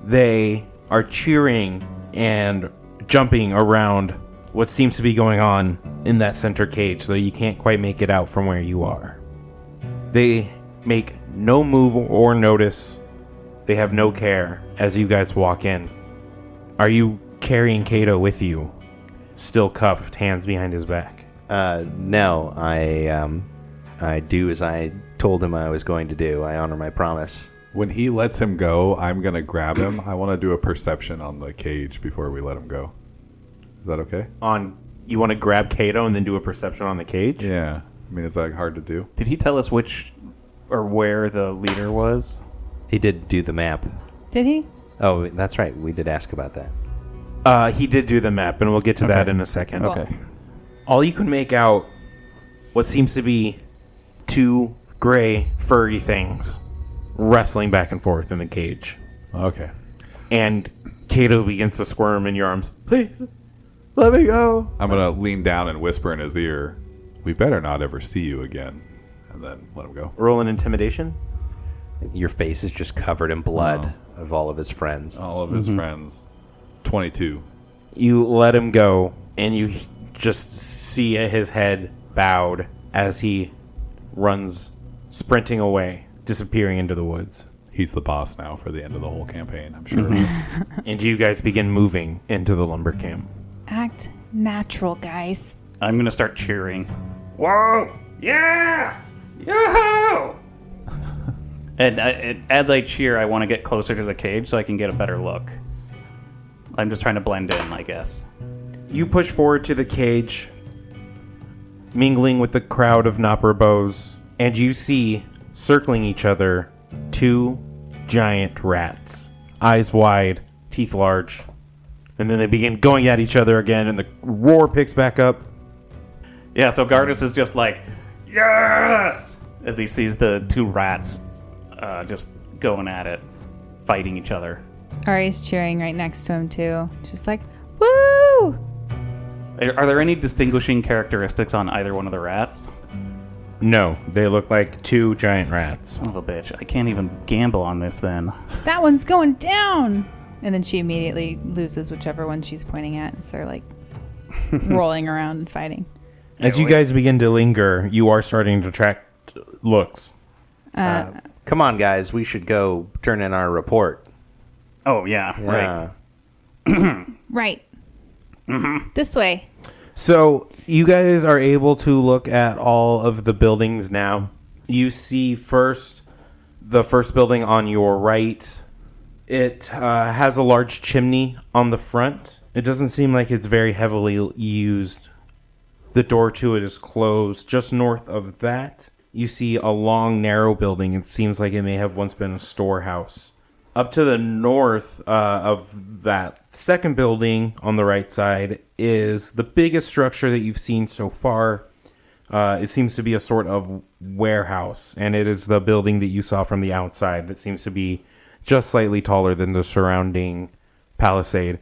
They are cheering and jumping around what seems to be going on in that center cage, so you can't quite make it out from where you are. They make no move or notice. They have no care as you guys walk in. Are you carrying Kato with you? Still cuffed, hands behind his back. No, I do as I told him I was going to do. I honor my promise. when he lets him go, I'm gonna grab him. I want to do a perception on the cage before we let him go. Is that okay? You want to grab Kato and then do a perception on the cage? Yeah. I mean, is that hard to do? Did he tell us which or where the leader was? He did do the map. Did he? Oh, that's right. We did ask about that. He did do the map, and we'll get to that Okay. in a second. Cool. Okay. All you can make out what seems to be two gray, furry things wrestling back and forth in the cage. Okay. And Kato begins to squirm in your arms. Please, let me go. I'm gonna lean down and whisper in his ear, "We better not ever see you again," and then let him go. Roll an intimidation. Your face is just covered in blood of all of his friends. All of his friends. 22. You let him go, and you just see his head bowed as he runs sprinting away, disappearing into the woods. He's the boss now for the end of the whole campaign, I'm sure. And you guys begin moving into the lumber camp. Act natural, guys. I'm going to start cheering. Whoa! Yeah! Yoo-hoo! And as I cheer, I want to get closer to the cage so I can get a better look. I'm just trying to blend in, I guess. You push forward to the cage, mingling with the crowd of Nopperbos, and you see, circling each other, 2 giant rats. Eyes wide, teeth large. And then they begin going at each other again, and the roar picks back up. Yeah, so Gardis is just like, yes! As he sees the 2 rats just going at it, fighting each other. Ari's cheering right next to him, too. Just like, woo! Are there any distinguishing characteristics on either one of the rats? No, they look like 2 giant rats. Son of a bitch. I can't even gamble on this then. That one's going down! And then she immediately loses whichever one she's pointing at. And so they're like rolling around and fighting. As you guys begin to linger, you are starting to track looks. Come on, guys. We should go turn in our report. Oh, yeah, right. Right. This way. So you guys are able to look at all of the buildings now. You see the first building on your right. It has a large chimney on the front. It doesn't seem like it's very heavily used. The door to it is closed. Just north of that, you see a long, narrow building. It seems like it may have once been a storehouse. Up to the north of that second building on the right side is the biggest structure that you've seen so far. It seems to be a sort of warehouse, and it is the building that you saw from the outside that seems to be just slightly taller than the surrounding palisade.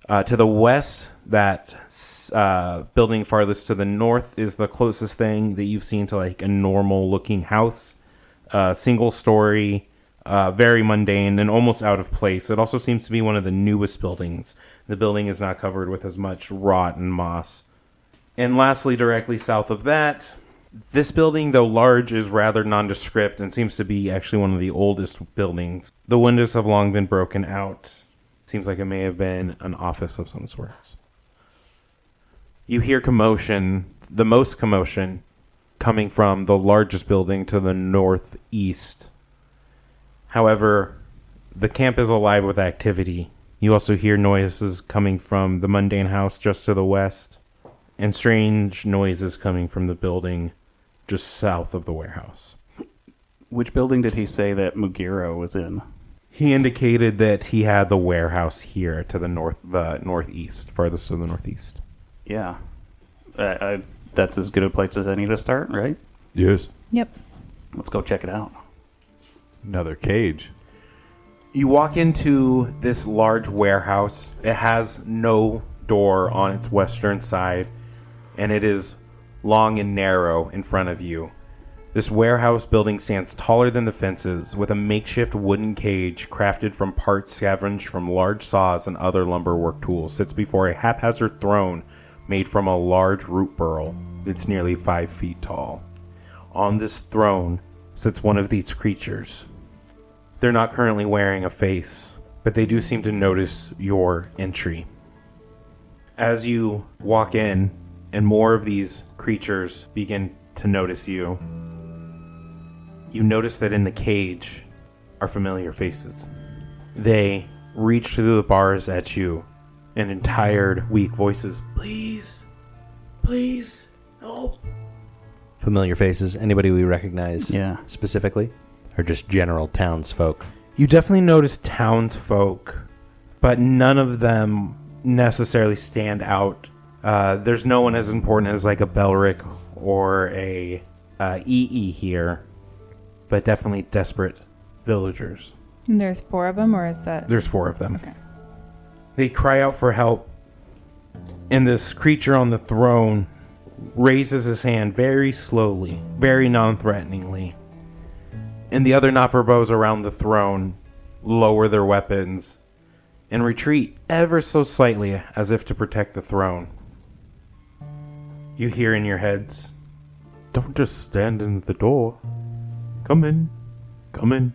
To the west, that building farthest to the north is the closest thing that you've seen to like a normal-looking house. Single story, very mundane and almost out of place. It also seems to be one of the newest buildings. The building is not covered with as much rot and moss. And lastly, directly south of that, this building, though large, is rather nondescript and seems to be actually one of the oldest buildings. The windows have long been broken out. Seems like it may have been an office of some sorts. You hear commotion, the most commotion, coming from the largest building to the northeast. However, the camp is alive with activity. You also hear noises coming from the mundane house just to the west, and strange noises coming from the building just south of the warehouse. Which building did he say that Mugiro was in? He indicated that he had the warehouse here to the northeast, farthest to the northeast. Yeah. That's as good a place as any to start, right? Yes. Yep. Let's go check it out. Another cage. You walk into this large warehouse. It has no door on its western side, and it is long and narrow in front of you. This warehouse building stands taller than the fences, with a makeshift wooden cage crafted from parts scavenged from large saws and other lumber work tools. Sits before a haphazard throne made from a large root burl that's nearly 5 feet tall. On this throne sits one of these creatures. They're not currently wearing a face, but they do seem to notice your entry. As you walk in, and more of these creatures begin to notice you, you notice that in the cage are familiar faces. They reach through the bars at you in tired, weak voices. Please, please, help. Familiar faces. Anybody we recognize specifically? Or just general townsfolk? You definitely notice townsfolk, but none of them necessarily stand out. There's no one as important as like a Belric or a EE here, but definitely desperate villagers. And there's 4 of them, or is that... There's 4 of them. Okay. They cry out for help, and this creature on the throne raises his hand very slowly, very non-threateningly. And the other Nopperbos around the throne lower their weapons and retreat ever so slightly as if to protect the throne. You hear in your heads, "Don't just stand in the door. Come in. Come in."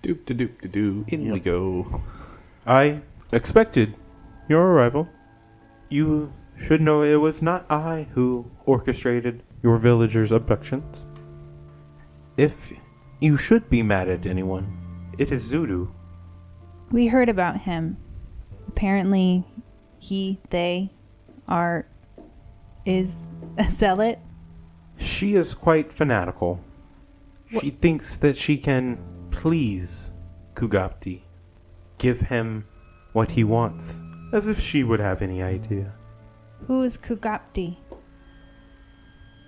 Doop de doop de doo. In we go. I expected your arrival. You should know it was not I who orchestrated your villagers' abductions. If you should be mad at anyone, it is Zudu. We heard about him. Apparently, they is a zealot. She is quite fanatical. She thinks that she can please Kugapti, give him what he wants, as if she would have any idea. Who is Kugapti?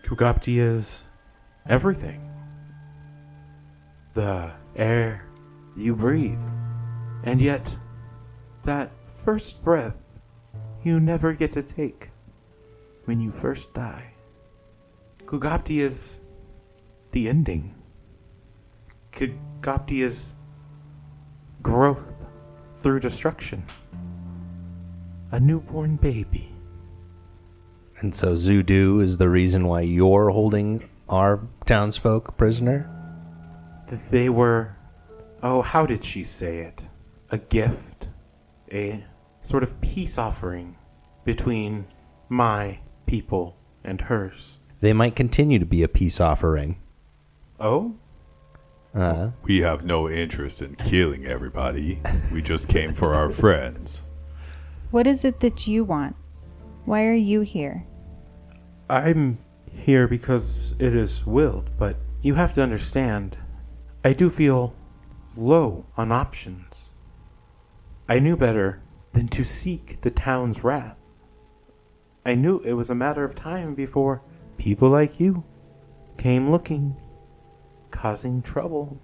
Kugapti is everything. The air you breathe. And yet, that first breath you never get to take when you first die. Kugapti is the ending. Kugapti is growth through destruction. A newborn baby. And so Zudu is the reason why you're holding our townsfolk prisoner? They were, how did she say it? A gift. A sort of peace offering between my people and hers. They might continue to be a peace offering. Oh? We have no interest in killing everybody. We just came for our friends. What is it that you want? Why are you here? I'm here because it is willed, but you have to understand, I do feel low on options. I knew better than to seek the town's wrath. I knew it was a matter of time before people like you came looking, causing trouble.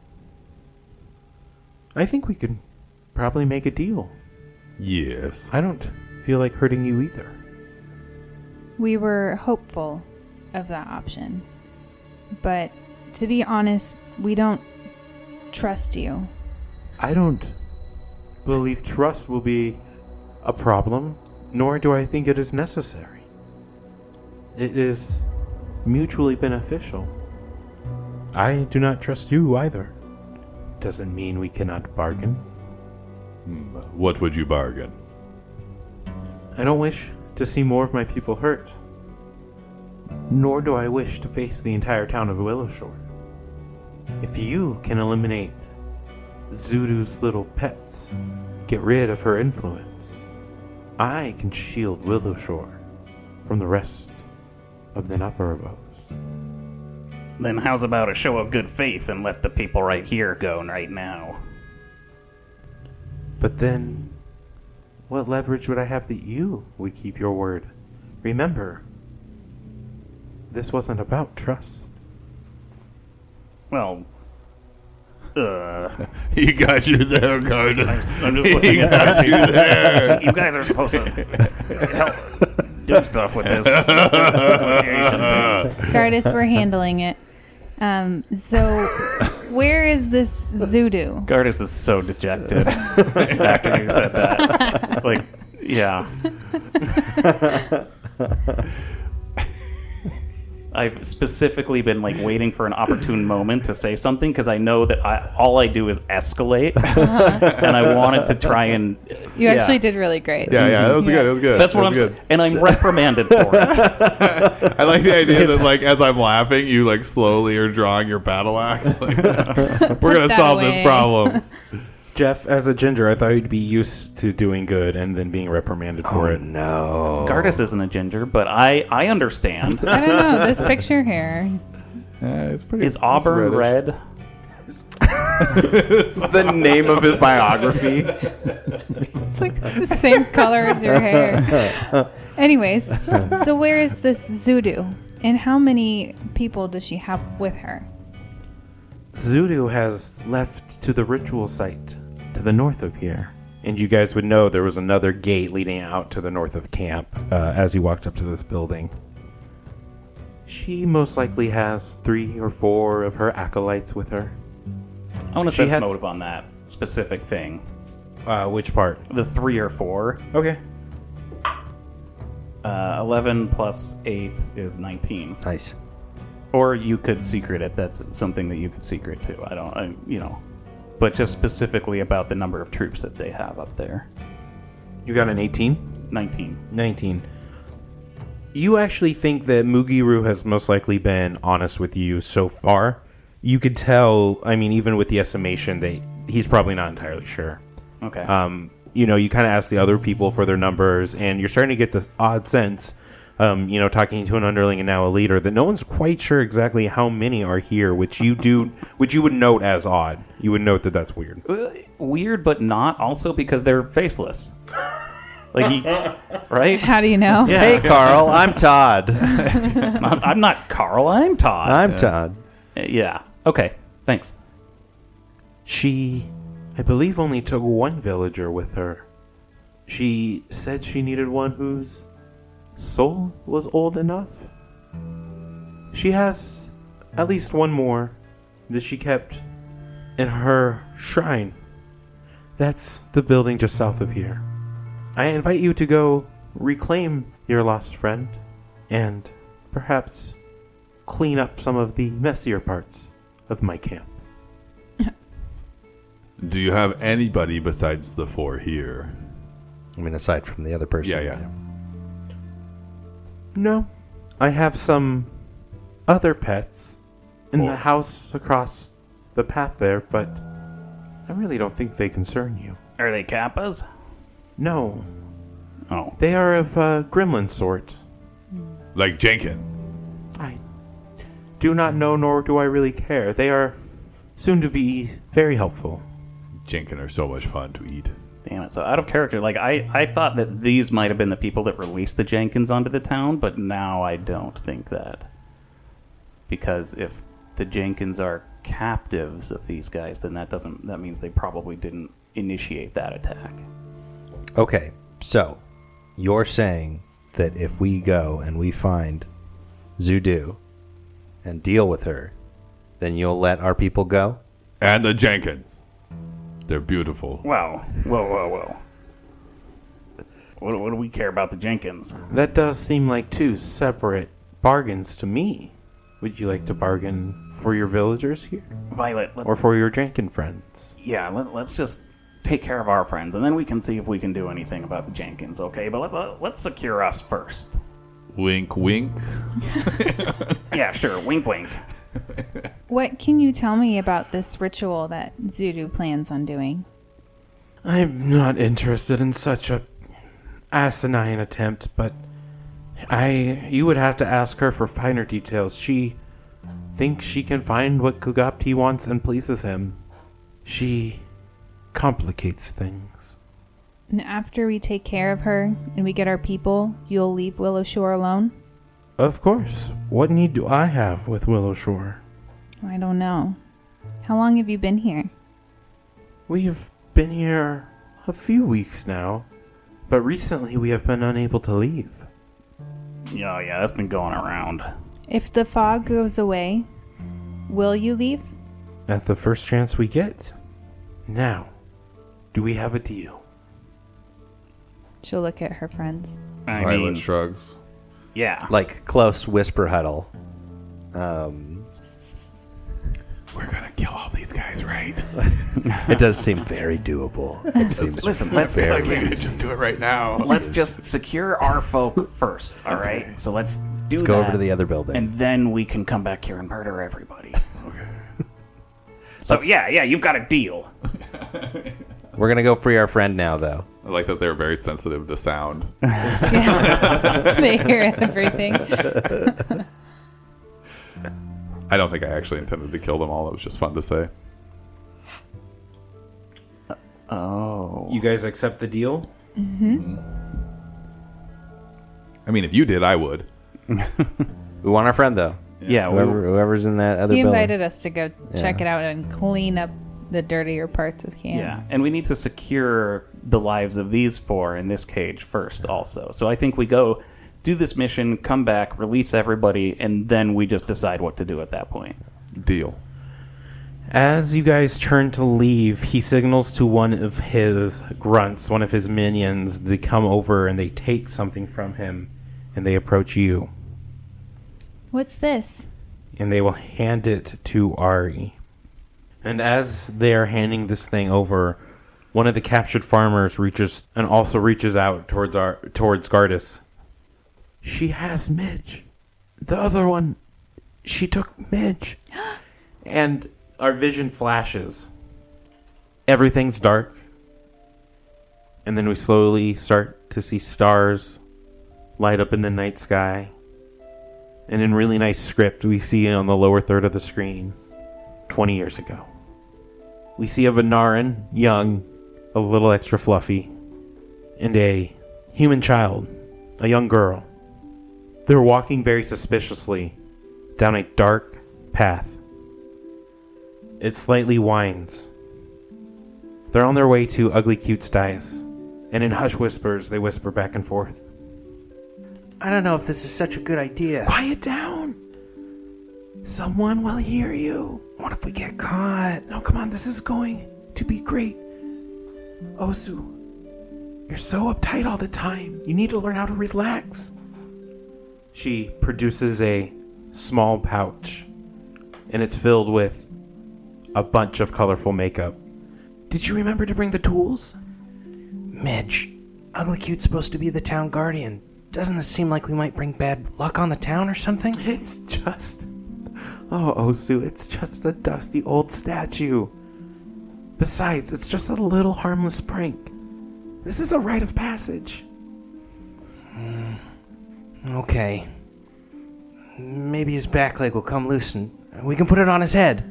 I think we could probably make a deal. Yes. I don't feel like hurting you either. We were hopeful of that option. But to be honest, we don't trust you. I don't believe trust will be a problem, nor do I think it is necessary. It is mutually beneficial. I do not trust you either. Doesn't mean we cannot bargain. What would you bargain? I don't wish to see more of my people hurt, nor do I wish to face the entire town of Willowshore. If you can eliminate Zudu's little pets, get rid of her influence, I can shield Willowshore from the rest of the Naparabos. Then how's about a show of good faith and let the people right here go right now? But then, what leverage would I have that you would keep your word? Remember, this wasn't about trust. Well, You got you there, Gardis. I'm just looking You got you there. You guys are supposed to help do stuff with this. Negotiation things. Gardis, we're handling it. So, where is this Zudu? Gardis is so dejected after you said that. Like, yeah. I've specifically been like waiting for an opportune moment to say something because I know that all I do is escalate, and I wanted to try and. You actually did really great. Yeah, that was good. It was good. That's what I'm saying, and I'm reprimanded for it. I like the idea that, like, as I'm laughing, you like slowly are drawing your battle axe. Like, we're gonna that solve away. this problem. Jeff, as a ginger, I thought you'd be used to doing good and then being reprimanded for it. No. Gardis isn't a ginger, but I understand. I don't know. This picture here. It's pretty. Is Auburn red? The name of his biography. It's like the same color as your hair. Anyways, so where is this Zudu? And how many people does she have with her? Zudu has left to the ritual site to the north of here. And you guys would know there was another gate leading out to the north of camp as you walked up to this building. She most likely has 3 or 4 of her acolytes with her. I want to She sense has- motive on that specific thing. Which part? The 3 or 4. Okay. 11 plus 8 is 19. Nice. Or you could secret it. That's something that you could secret too. But just specifically about the number of troops that they have up there. You got an 18? 19. 19. You actually think that Mugiru has most likely been honest with you so far. You could tell, I mean, even with the estimation, that he's probably not entirely sure. Okay. You kind of ask the other people for their numbers, and you're starting to get this odd sense, talking to an underling and now a leader, that no one's quite sure exactly how many are here, which you would note as odd. You would note that that's weird. Weird, but not also because they're faceless. Right? How do you know? Yeah. Hey, Carl, I'm Todd. I'm not Carl. I'm Todd. I'm Todd. Yeah. Okay. Thanks. She, I believe, only took one villager with her. She said she needed one whose soul was old enough. She has at least one more that she kept in her shrine. That's the building just south of here. I invite you to go reclaim your lost friend and perhaps clean up some of the messier parts of my camp. Do you have anybody besides the 4 here? I mean, aside from the other person. Yeah. No, I have some other pets in the house across the path there, but I really don't think they concern you. Are they Kappas? No, Oh. they are of gremlin sort. Like Jenkin. I do not know, nor do I really care. They are soon to be very helpful. Jenkin are so much fun to eat. Damn it. So out of character, I thought that these might have been the people that released the Jenkins onto the town, but now I don't think that. Because if the Jenkins are captives of these guys, then that means they probably didn't initiate that attack. Okay, so you're saying that if we go and we find Zudu and deal with her, then you'll let our people go? And the Jenkins. They're beautiful. Wow. Whoa. What do we care about the Jenkins? That does seem like two separate bargains to me. Would you like to bargain for your villagers here? Violet, Or for your Jenkin friends? let's just take care of our friends, and then we can see if we can do anything about the Jenkins, okay? But let's secure us first. Wink, wink. Yeah, sure. Wink, wink. What can you tell me about this ritual that Zudu plans on doing? I'm not interested in such a asinine attempt, but you would have to ask her for finer details. She thinks she can find what Kugapti wants and pleases him. She complicates things. And after we take care of her and we get our people, you'll leave Willow Shore alone? Of course. What need do I have with Willow Shore? I don't know. How long have you been here? We've been here a few weeks now, but recently we have been unable to leave. Yeah, that's been going around. If the fog goes away, will you leave? At the first chance we get. Now, do we have a deal? She'll look at her friends. I mean, shrugs. yeah. Like close whisper huddle. We're gonna kill all these guys, right? It does seem very doable. It seems Listen, let's I feel like we could just do it right now. let's just secure our folk first, all right? So let's do that. go over to the other building. and then we can come back here and murder everybody. So yeah, you've got a deal. We're gonna go free our friend now, though. I like that they're very sensitive to sound. Yeah. They hear everything. I don't think I actually intended to kill them all. It was just fun to say. Oh. You guys accept the deal? I mean, if you did, I would. We want our friend, though. Yeah, Whoever's in that other He building. invited us to go check it out and clean up the dirtier parts of camp. yeah, and we need to secure the lives of these 4 in this cage first also. So I think we go do this mission, come back, release everybody, and then we just decide what to do at that point. Deal. As you guys turn to leave, he signals to one of his grunts, one of his minions. They come over and they take something from him. and they approach you. What's this? And they will hand it to Ari. And as they are handing this thing over, one of the captured farmers reaches out towards Gardis. She has Midge. The other one, she took Midge. And our vision flashes. Everything's dark. And then we slowly start to see stars light up in the night sky. And in really nice script, we see on the lower third of the screen, 20 years ago. We see a Venaran, young, a little extra fluffy, and a human child, a young girl. They're walking very suspiciously down a dark path. It slightly winds. They're on their way to Ugly Cute's dais, and in hushed whispers, they whisper back and forth. I don't know if this is such a good idea. Quiet down. Someone will hear you. What if we get caught? No, come on, this is going to be great. Osu, you're so uptight all the time. You need to learn how to relax. She produces a small pouch, and it's filled with a bunch of colorful makeup. Did you remember to bring the tools? Midge, Ugly Cute's supposed to be the town guardian. Doesn't this seem like we might bring bad luck on the town or something? It's just... Oh, Osu, it's just a dusty old statue. Besides, it's just a little harmless prank. This is a rite of passage. Okay. Maybe his back leg will come loose and we can put it on his head.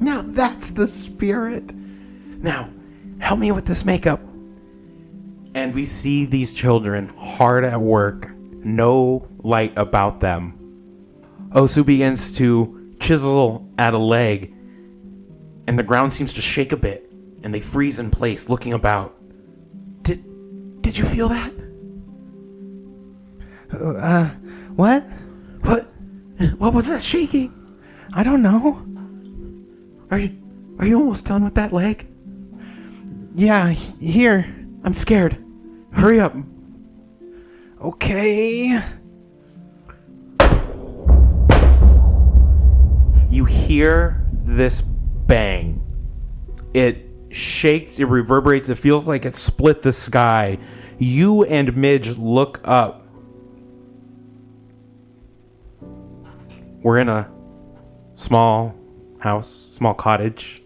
Now that's the spirit. Now, help me with this makeup. And we see these children hard at work, no light about them. Osu begins to chisel at a leg, and the ground seems to shake a bit, and they freeze in place, looking about. Did you feel that? What? What was that shaking? I don't know. Are you almost done with that leg? Yeah, here. I'm scared. Hurry up. Okay. You hear this bang. It shakes, it reverberates, it feels like it split the sky. You and Midge look up. We're in a small house, small cottage.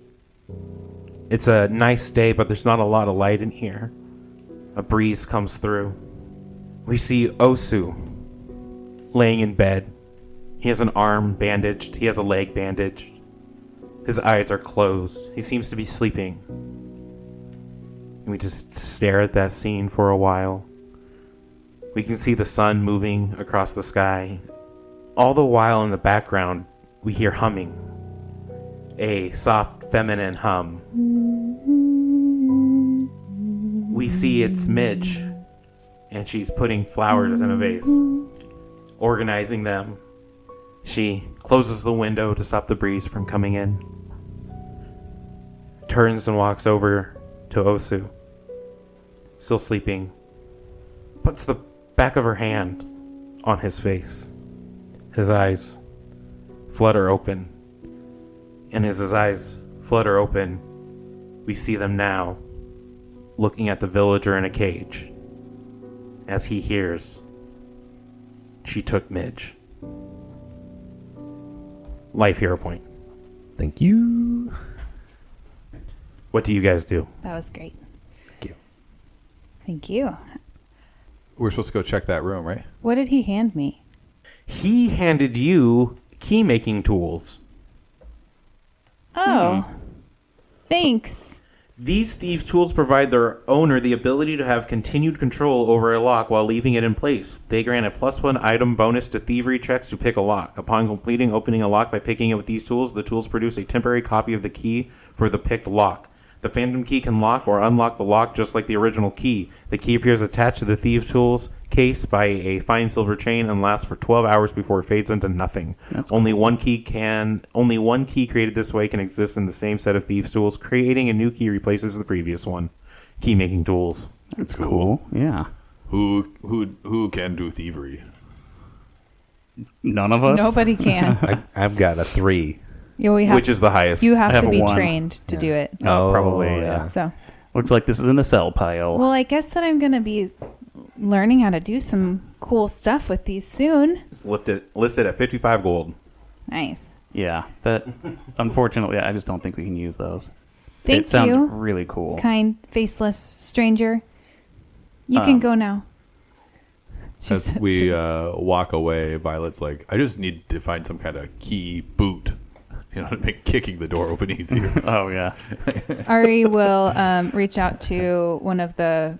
It's a nice day, but there's not a lot of light in here. A breeze comes through. We see Osu laying in bed. He has an arm bandaged. He has a leg bandaged. His eyes are closed. He seems to be sleeping. And we just stare at that scene for a while. We can see the sun moving across the sky. All the while in the background, we hear humming. A soft feminine hum. We see it's Midge, and she's putting flowers in a vase, organizing them. She closes the window to stop the breeze from coming in, turns and walks over to Osu, still sleeping, puts the back of her hand on his face. His eyes flutter open, and as his eyes flutter open, we see them now looking at the villager in a cage as he hears, "She took Midge." Life hero point. Thank you. What do you guys do? That was great. Thank you. Thank you. We're supposed to go check that room, right? What did he hand me? He handed you key making tools. Oh. Thanks. These thief tools provide their owner the ability to have continued control over a lock while leaving it in place. They grant a +1 item bonus to thievery checks to pick a lock. Upon completing opening a lock by picking it with these tools, the tools produce a temporary copy of the key for the picked lock. The phantom key can lock or unlock the lock just like the original key. The key appears attached to the thief tools case by a fine silver chain and lasts for 12 hours before it fades into nothing. Only one key created this way can exist in the same set of thieves tools. Creating a new key replaces the previous one. Key making tools. That's cool. Yeah. Who can do thievery? None of us. Nobody can. I've got a 3. Which is the highest? You have I have to a be 1. trained to do it. Oh, probably. Yeah. So, Looks like this is in a cell pile. well, I guess that I'm gonna be learning how to do some cool stuff with these soon. It's listed at 55 gold. Nice. Yeah. That. Unfortunately, I just don't think we can use those. Thank it sounds you, really cool. kind, faceless stranger. You can go now. She As says we to- walk away, Violet's like, I just need to find some kind of key boot. You know, to make kicking the door open easier. Oh yeah. Ari will reach out to one of the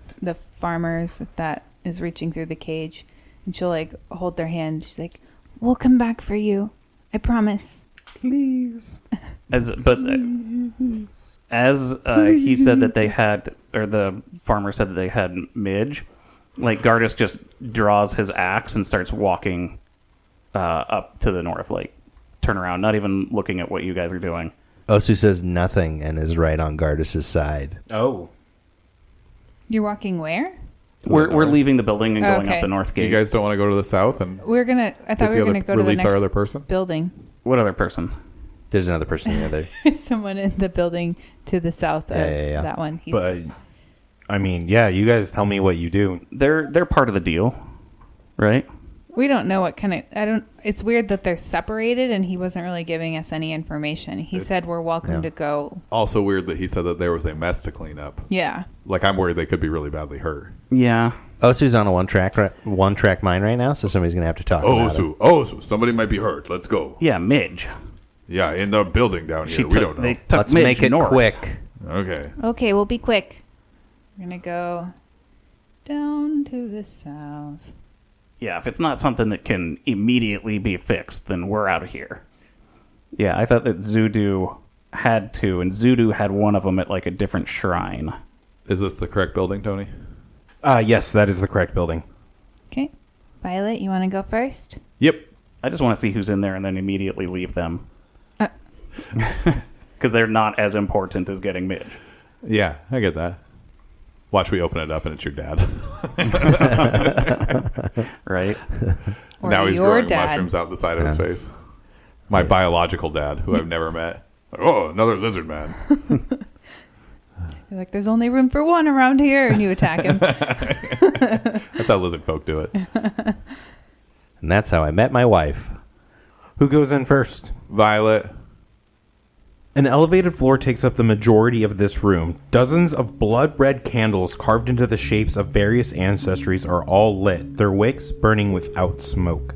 farmers that is reaching through the cage, and she'll like hold their hand. She's like, "We'll come back for you. I promise." Please. As he said that they had, or the farmer said that they had midge. Like Gardis just draws his axe and starts walking up to the north, like turn around, not even looking at what you guys are doing. Osu says nothing and is right on Gardis' side. Oh. You're walking where? We're leaving the building and going Okay. up the north gate. You guys don't want to go to the south and We're gonna. I thought we were gonna go to the release our next other person? building. What other person? There's another person in there. There's someone in the building to the south of Yeah. that one. He's, But, I mean, yeah, you guys tell me what you do. They're part of the deal, right? we don't know what kind of. I don't. It's weird that they're separated, and he wasn't really giving us any information. He said we're welcome to go. Also weird that he said that there was a mess to clean up. Yeah. Like, I'm worried they could be really badly hurt. Yeah. Osu's on a one-track mind right now, so somebody's going to have to talk about it. Osu, somebody might be hurt. Let's go. Yeah, Midge. Yeah, in the building down here. We don't know. They took Let's Midge make it north. quick. Okay. Okay, we'll be quick. We're gonna go down to the south. Yeah, if it's not something that can immediately be fixed, then we're out of here. Yeah, I thought that Zudu had two, and Zudu had one of them at like a different shrine. Is this the correct building, Tony? Yes, that is the correct building. Okay. Violet, you want to go first? Yep. I just want to see who's in there and then immediately leave them. Uh. Because they're not as important as getting Midge. Yeah, I get that. Watch me open it up and it's your dad. Right? Or now he's your growing dad. mushrooms out the side of his face. My biological dad, who I've never met. Like, oh, another lizard man. You're like, there's only room for one around here, and you attack him. That's how lizard folk do it. And that's how I met my wife. Who goes in first? Violet. An elevated floor takes up the majority of this room. Dozens of blood-red candles carved into the shapes of various ancestries are all lit, their wicks burning without smoke.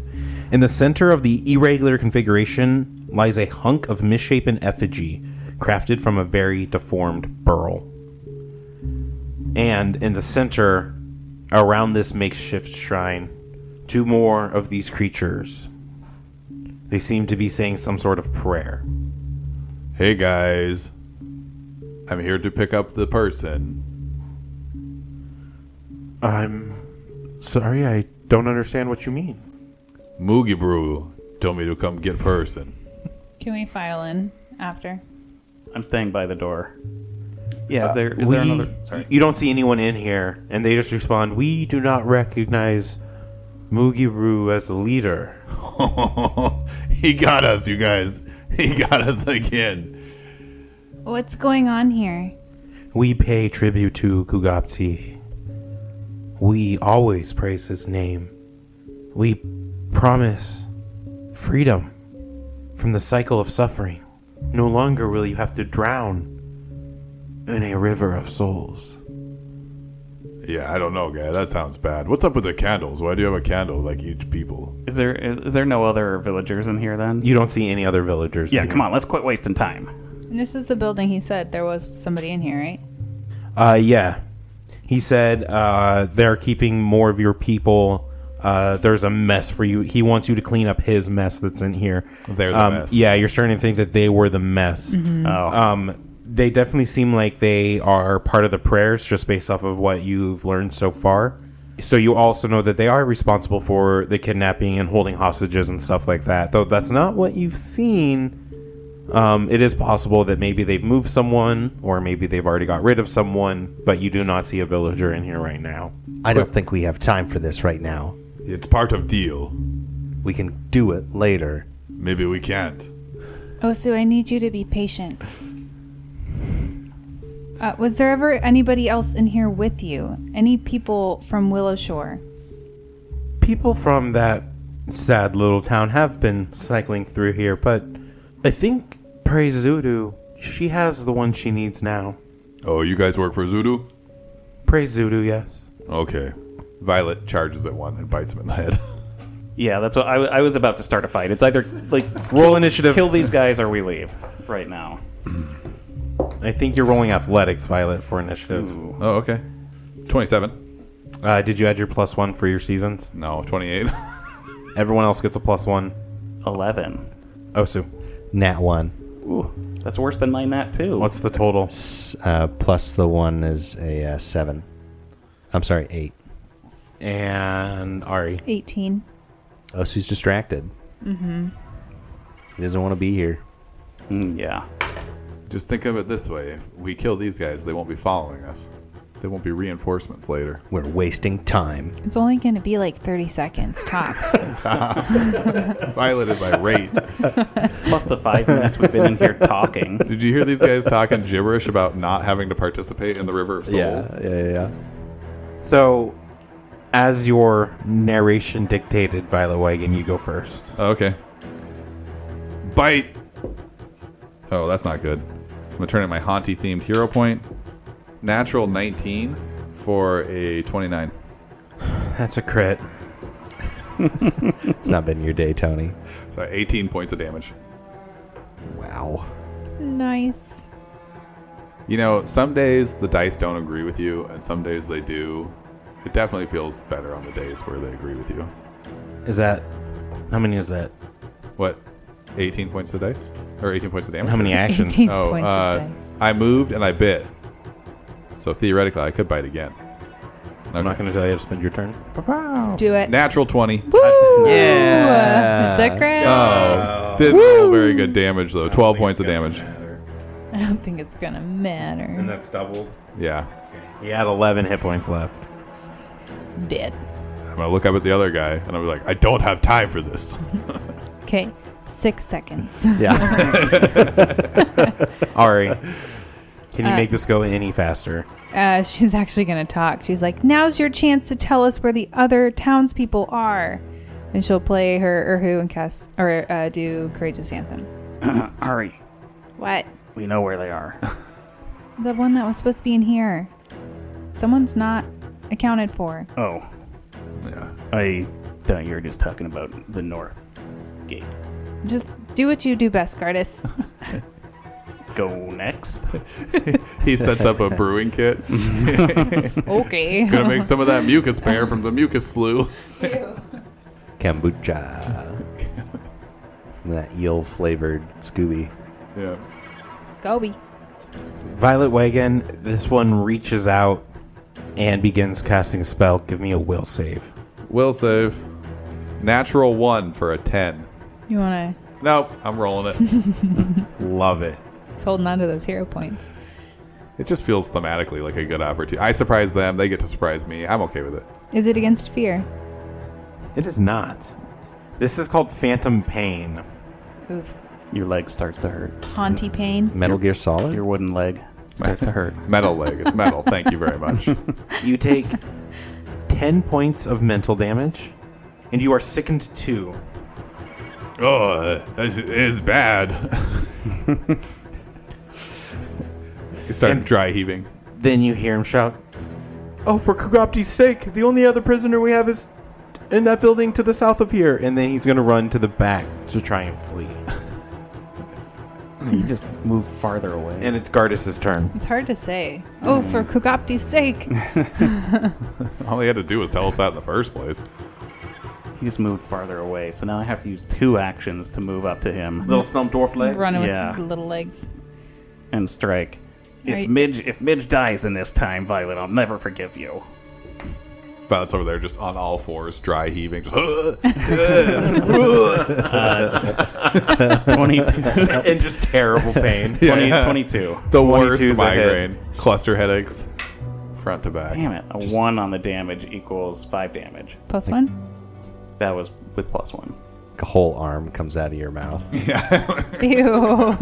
In the center of the irregular configuration lies a hunk of misshapen effigy, crafted from a very deformed burl. And in the center, around this makeshift shrine, two more of these creatures. They seem to be saying some sort of prayer. Hey guys. I'm here to pick up the person. I'm sorry, I don't understand what you mean. Moogie Brew told me to come get person. Can we file in after? I'm staying by the door. Yeah, is there another... Sorry. You don't see anyone in here, and they just respond, "We do not recognize Mugiru as a leader." He got us, you guys. He got us again. What's going on here? We pay tribute to Gugapti. We always praise his name. We promise freedom from the cycle of suffering. No longer will you have to drown in a river of souls. Yeah, I don't know, guy. That sounds bad. What's up with the candles? Why do you have a candle like each people? Is there no other villagers in here then? You don't see any other villagers. Yeah, in come here. on, let's quit wasting time. And this is the building he said there was somebody in here, right? Yeah. He said they're keeping more of your people. There's a mess for you. He wants you to clean up his mess that's in here. They're the mess. Yeah, you're starting to think that they were the mess. Oh. They definitely seem like they are part of the prayers just based off of what you've learned so far. So you also know that they are responsible for the kidnapping and holding hostages and stuff like that. Though that's not what you've seen It is possible that maybe they've moved someone, or maybe they've already got rid of someone, but you do not see a villager in here right now. I don't think we have time for this right now. It's part of deal. We can do it later. Maybe we can't. Osu, I need you to be patient. Was there ever anybody else in here with you? Any people from Willow Shore? People from that sad little town have been cycling through here, but I think Prejudice, she has the one she needs now. Oh, you guys work for Zudu? Prejudice, yes. Okay. Violet charges at one and bites him in the head. Yeah, that's what I was about to start a fight. It's either like Roll initiative. kill these guys or we leave right now. I think you're rolling athletics, Violet, for initiative. Oh, okay. 27. Did you add your +1 for your seasons? No, 28. Everyone else gets a +1. 11. Osu, Nat 1. Ooh, that's worse than my nat 2. what's the total? Plus the 1 is a 7. I'm sorry, 8. And Ari. 18. Osu's distracted. Mm-hmm. He doesn't want to be here. Yeah. Just think of it this way. If we kill these guys, they won't be following us. They won't be reinforcements later. We're wasting time. It's only going to be like 30 seconds tops. Violet is irate. Plus the 5 minutes we've been in here talking. Did you hear these guys talking gibberish about not having to participate in the River of Souls? Yeah. So, as your narration dictated, Violet Wagon, you go first. Oh, okay. Bite! Oh, that's not good. I'm going to turn in my Haunty-themed hero point. Natural 19 for a 29. That's a crit. It's not been your day, Tony. So 18 points of damage. Wow. Nice. You know, some days the dice don't agree with you, and some days they do. It definitely feels better on the days where they agree with you. Is that... How many is that? What? 18 points of dice? Or 18 points of damage? How many actions? 18 Oh, points of dice. I moved and I bit. So theoretically, I could bite again. I'm not going to tell you to spend your turn. Do it. Natural 20. Woo! Yeah. It's a crit. Oh, didn't roll very good damage, though. 12 points of damage. I don't think it's going to matter. And that's doubled. Yeah. He had 11 hit points left. Dead. I'm going to look up at the other guy, and I'll be like, I don't have time for this. Okay. 6 seconds. Yeah. Ari, can you make this go any faster? She's actually going to talk. She's like, now's your chance to tell us where the other townspeople are. And she'll play her Urhu and cast, or do Courageous Anthem. Ari, What? we know where they are. The one that was supposed to be in here. Someone's not accounted for. Oh, Yeah. I thought you were just talking about the north gate. Just do what you do best, Gardis. Go next. He sets up a brewing kit. Okay. Gonna make some of that mucus bear from the mucus slough. Kombucha. That eel flavored Scooby. Yeah. Scoby. Violet Wagon, this one reaches out and begins casting a spell. Give me a will save. Will save. Natural 1 for a 10. You want Nope, I'm rolling it. Love it. to... He's holding on to those hero points. It just feels thematically like a good opportunity. I surprise them, they get to surprise me. I'm okay with it. Is it against fear? It is not. This is called Phantom Pain. Oof. Your leg starts to hurt. Haunty pain. Metal Gear Solid? Your wooden leg starts to hurt. Metal leg. It's metal. Thank you very much. You take 10 points of mental damage, and you are sickened 2. Oh, it is bad. You start And- dry heaving. Then you hear him shout, "Oh, for Kugapti's sake, the only other prisoner we have is in that building to the south of here." And then he's going to run to the back to try and flee. You just move farther away. And it's Gardis' turn. It's hard to say. Oh, for Kugapti's sake. All he had to do was tell us that in the first place. He just moved farther away, so now I have to use 2 actions to move up to him Little stump dwarf legs. Running Yeah. with the little legs. and strike. Right. If Midge dies in this time, Violet, I'll never forgive you. Violet's over there just on all fours, dry heaving. Just 22. In just terrible pain. 22. The worst 22's a hit. migraine. Cluster headaches. Front to back. Damn it. A 1 on the damage equals 5 damage. Plus 1? That was with +1. A whole arm comes out of your mouth. Yeah. Ew.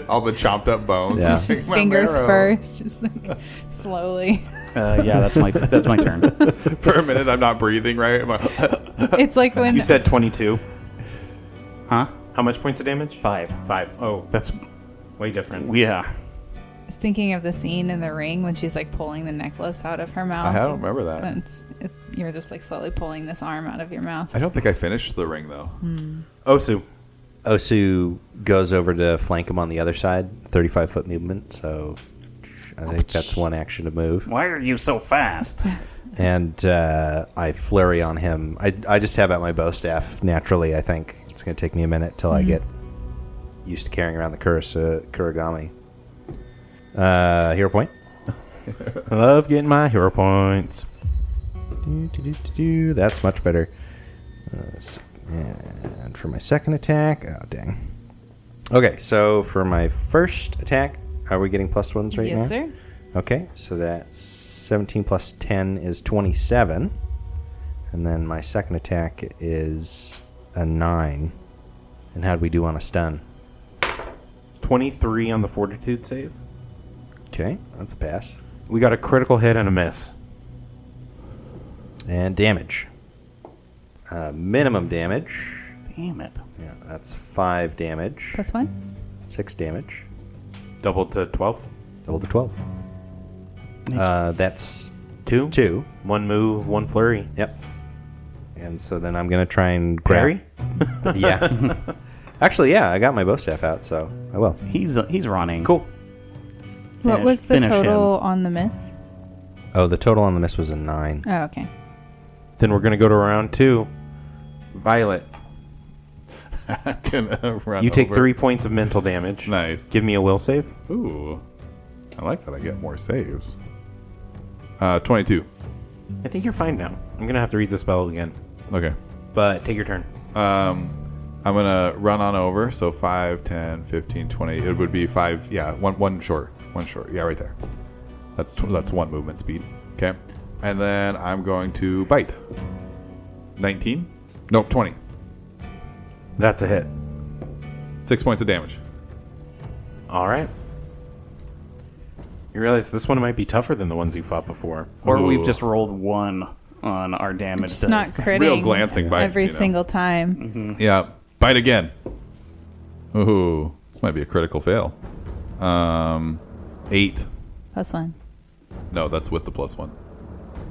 All the chopped up bones. Yeah. Just like my Fingers marrow. first, just like slowly. Yeah, that's my turn. For a minute, I'm not breathing right. I'm like, It's like when You said 22. Huh? How much points of damage? 5. 5. Oh, That's way different. yeah. I was thinking of the scene in The Ring when she's like pulling the necklace out of her mouth. I don't remember that. And it's you're just like slowly pulling this arm out of your mouth. I don't think I finished the ring though. Osu. Osu goes over to flank him on the other side, 35-foot movement, so I think that's one action to move. Why are you so fast? And I flurry on him. I just have out my bow staff naturally. I think it's going to take me a minute till I get used to carrying around the Kuragami. Hero point. I love getting my hero points. That's much better. And for my second attack, oh dang. Okay, so for my first attack, are we getting +1s right now? Yes, sir. Okay, so that's 17 plus 10 is 27. And then my second attack is a 9. And how'd we do on a stun? 23 on the fortitude save. Okay, that's a pass. We got a critical hit and a miss. And damage. Minimum damage. Damn it. Yeah, that's 5 damage. Plus 1? 6 damage. Double to 12. Double to 12. That's 2. 2. 1 move, 1 flurry. Yep. And so then I'm going to try and grab. Parry? Yeah. Actually, yeah, I got my bow staff out, so I will. He's running. Cool. What was the Finish total him. on the miss? Oh, the total on the miss was a 9. Oh, okay. Then we're going to go to round 2. Violet. I'm gonna run You take over. 3 points of mental damage. Nice. Give me a will save. Ooh. I like that I get more saves. 22. I think you're fine now. I'm going to have to read the spell again. Okay. But take your turn. I'm going to run on over. So 5, 10, 15, 20. It would be 5. Yeah, one short. One short. Yeah, right there. That's 1 movement speed. Okay. And then I'm going to bite. 19? Nope, 20. That's a hit. 6 points of damage. All right. You realize this one might be tougher than the ones you fought before. Or Ooh. we've just rolled 1 on our damage It's not dice. critting Real glancing bites, every you know. single time. Yeah, bite again. Ooh, this might be a critical fail. 8. Plus 1. No, that's with the +1.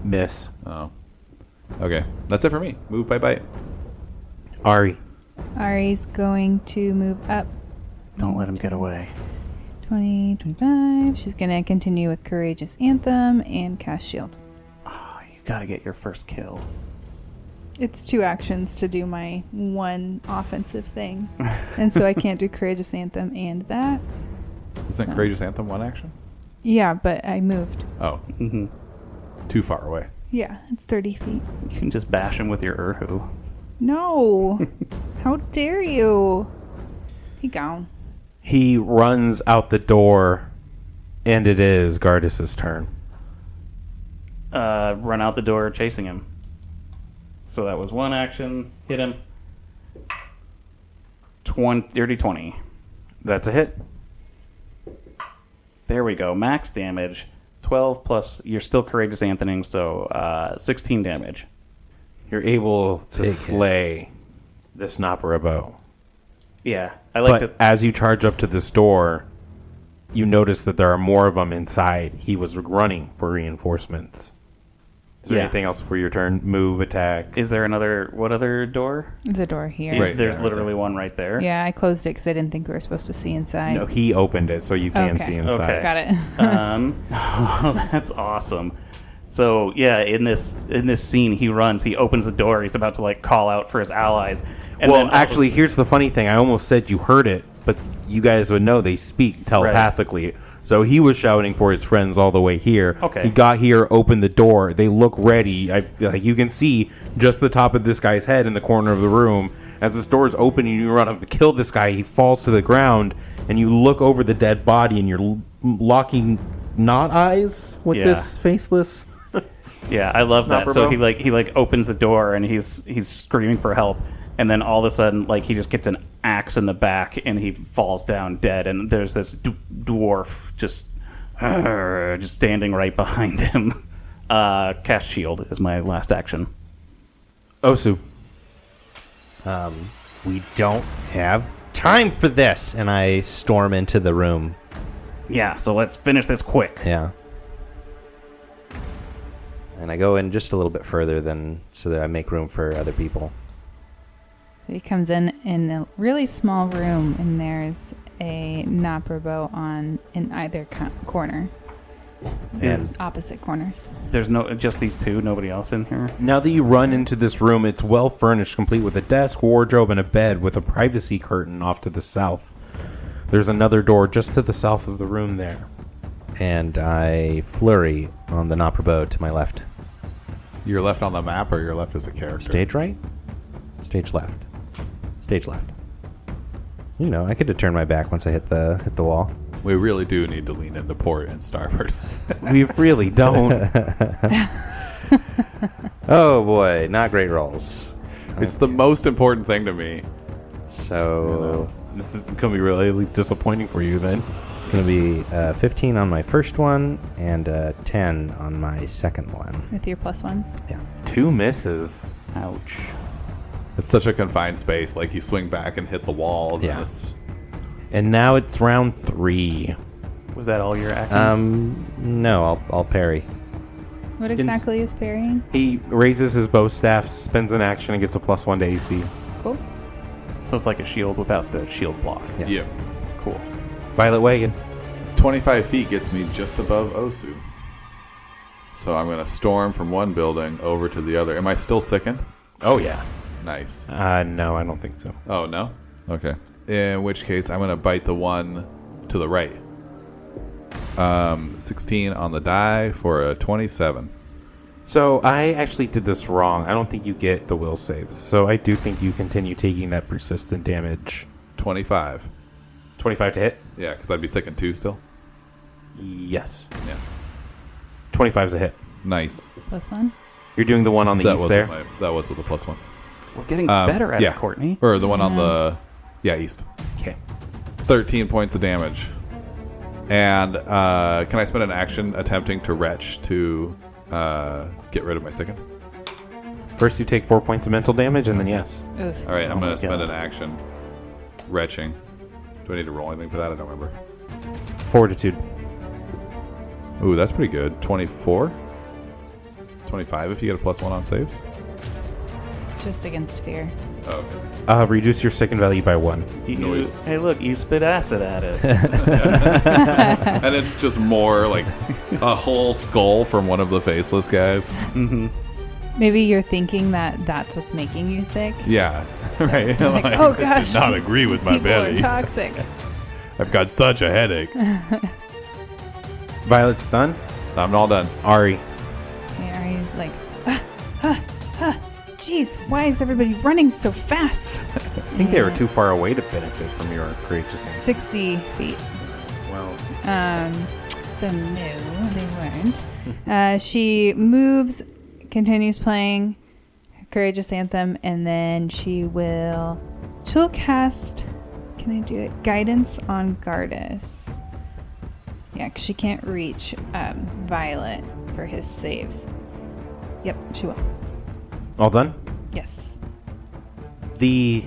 Miss. Oh. Okay, that's it for me. Move by bite. Ari. Ari's going to move up Don't let him get away. 20, 25. She's going to continue with Courageous Anthem and cast Shield. Oh, you gotta get your first kill. It's 2 actions to do my 1 offensive thing. And so I can't do Courageous Anthem and that. Isn't Courageous Anthem 1 action? Yeah, but I moved. Oh, Mm-hmm. too far away. Yeah, it's 30 feet. You can just bash him with your Urhu. No. How dare you? He gone. He runs out the door, and it is Gardis' turn. Run out the door chasing him. So that was 1 action. Hit him. Dirty 20. That's a hit. There we go. Max damage. 12 plus, you're still Courageous Anthony, so 16 damage. You're able to Big hit. slay this Naparabo. Yeah, I like But as you charge up to this door, you notice that there are more of them inside. He was running for reinforcements. Is there Yeah. anything else for your turn? Move, attack. Is there another, what other door? There's a door here. Right. There's there, literally one right there. Yeah, I closed it because I didn't think we were supposed to see inside. No, he opened it so you can Okay. see inside. Okay. Got it. That's awesome. So yeah, in this scene, he runs, he opens the door, he's about to like call out for his allies. And Well, then actually, here's the funny thing. I almost said you heard it, but you guys would know they speak telepathically. So he was shouting for his friends all the way here. Okay. He got here, opened the door. They look ready. I feel like you can see just the top of this guy's head in the corner of the room. As this door is open and you run up to kill this guy, he falls to the ground, and you look over the dead body, and you're locking not eyes with Yeah. this faceless. Yeah, I love that. Not So Bravo. he opens the door and he's screaming for help, and then all of a sudden he just gets an axe in the back and he falls down dead, and there's this dwarf just standing right behind him. Cast shield is my last action. Osu. We don't have time for this. And I storm into the room. Yeah, so let's finish this quick. Yeah. And I go in just a little bit further so that I make room for other people. So he comes in a really small room, and there's a Nopper bow in either corner. And Opposite corners. There's just these two, nobody else in here. Now that you run into this room, it's well furnished, complete with a desk, wardrobe, and a bed with a privacy curtain off to the south. There's another door just to the south of the room there. and I flurry on the Nopper bow to my left. Your left on the map or your left as a character? Stage right? Stage left. Stage left. You know, I could have turned my back once I hit the wall. We really do need to lean into port and starboard. We really don't. Oh boy, not great rolls. It's the most important thing to me. So This is going to be really disappointing for you then. it's going to be 15 on my first one and 10 on my second one. With your plus ones. Yeah. 2 misses. Ouch. It's such a confined space. Like you swing back and hit the wall. And Yeah. it's- And now it's round 3. Was that all your actions? No, I'll parry. What exactly is parrying? He raises his bow staff, spends an action, and gets a +1 to AC. Cool. So it's like a shield without the shield block. Yeah. Yeah. Cool. Violet Wagon. 25 feet gets me just above Osu. So I'm going to storm from one building over to the other. Am I still sickened? Oh, yeah. Nice. No, I don't think so. Oh, no? Okay. In which case, I'm going to bite the one to the right. 16 on the die for a 27. So I actually did this wrong. I don't think you get the will saves. So I do think you continue taking that persistent damage. 25. 25 to hit? Yeah, because I'd be sickened too still. Yes. Yeah. 25 is a hit. Nice. Plus one. You're doing the one on the That east was there? that was with a +1. We're getting better at yeah. it, Courtney. Or the one on the east. Okay. 13 points of damage. And can I spend an action attempting to retch to get rid of my sickened? First you take 4 points of mental damage, and then yes. Oof. All right, I'm Oh going my to spend God. an action retching. Do I need to roll anything for that? I don't remember. Fortitude. Ooh, that's pretty good. 24? 25 if you get a +1 on saves? Just against fear. Oh, okay. Reduce your second value by 1. Noise. Hey, look, you spit acid at it. And it's just more like a whole skull from one of the faceless guys. Maybe you're thinking that that's what's making you sick. Yeah. Right. Like, oh gosh, Does not agree with my people are belly. toxic. I've got such a headache. Violet's done. I'm all done. Ari. Okay, Ari's like, Jeez, why is everybody running so fast? I think they were too far away to benefit from your courageousness. 60 feet. Well, So no, they weren't. She moves, continues playing her Courageous Anthem, and then she'll cast, can I do it? Guidance on Gardis. Yeah, 'cause she can't reach Violet for his saves. Yep, she will. all done? Yes. The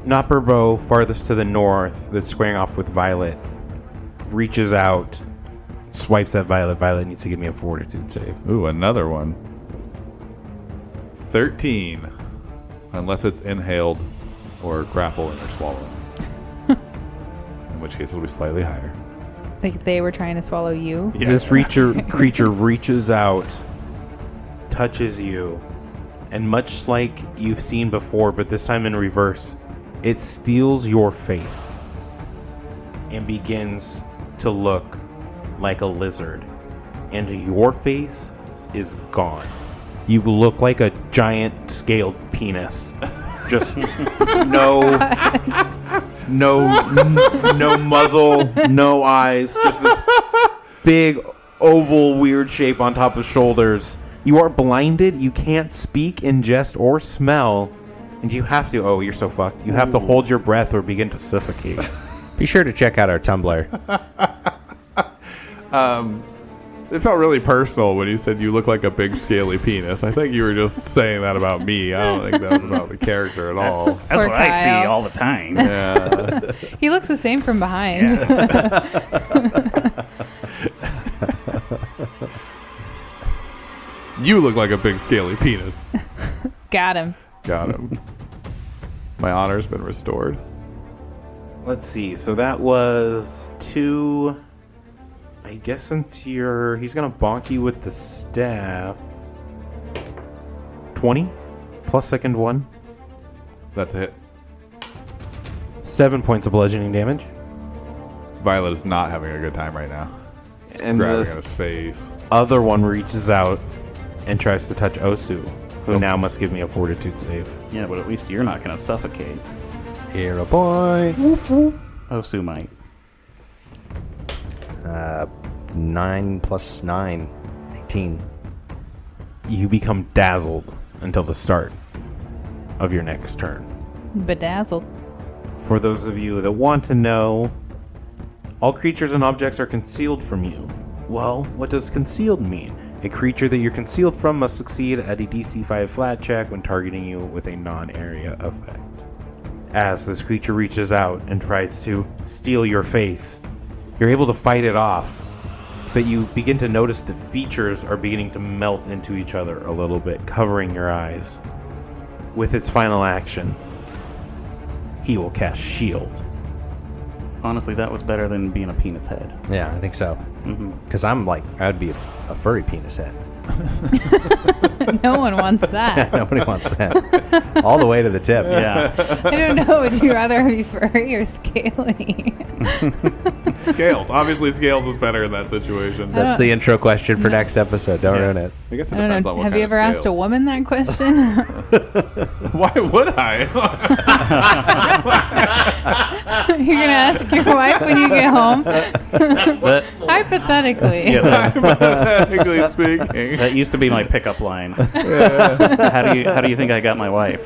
Nopper bow farthest to the north that's squaring off with Violet reaches out, swipes at Violet. Violet needs to give me a fortitude save. Ooh, another one. 13. Unless it's inhaled or grappling or swallowing. In which case it'll be slightly higher. Like they were trying to swallow you. Yeah. This creature reaches out, touches you, and much like you've seen before, but this time in reverse, it steals your face and begins to look like a lizard, and your face is gone. You look like a giant scaled penis. Just no muzzle, no eyes, just this big oval weird shape on top of shoulders. You are blinded, you can't speak, ingest, or smell, and you have to, oh, you're so fucked. You have to hold your breath or begin to suffocate. Be sure to check out our Tumblr. It felt really personal when you said you look like a big scaly penis. I think you were just saying that about me. I don't think that was about the character at all. That's Poor what I see Kyle. all the time. Yeah. He looks the same from behind. You look like a big scaly penis. Got him. Got him. My honor's been restored. Let's see, so that was 2. I guess since he's gonna bonk you with the staff. 20 plus second 1. That's a hit. 7 points of bludgeoning damage. Violet is not having a good time right now. He's And grabbing this at his face. other one reaches out and tries to touch Osu, who now must give me a fortitude save. Yeah, but at least you're not going to suffocate. Hero point. Osu might. 9 plus 9. 18. You become dazzled until the start of your next turn. Bedazzled. For those of you that want to know, all creatures and objects are concealed from you. Well, what does concealed mean? A creature that you're concealed from must succeed at a DC 5 flat check when targeting you with a non-area effect. As this creature reaches out and tries to steal your face, you're able to fight it off, but you begin to notice the features are beginning to melt into each other a little bit, covering your eyes. With its final action, he will cast Shield. Honestly, that was better than being a penis head. Yeah, I think so. Because I'm like, I'd be a furry penis head. No one wants that. Nobody wants that. All the way to the tip. Yeah. I don't know. Would you rather be furry or scaly? Scales. Obviously, Scales is better in that situation. That's the intro question for next episode. Don't ruin it. I guess it I don't depends know. on what Have kind you of ever asked a scales. woman that question? Why would I? You're gonna ask your wife when you get home. But, Hypothetically. yeah, Technically speaking. that used to be my pickup line. How do you think I got my wife?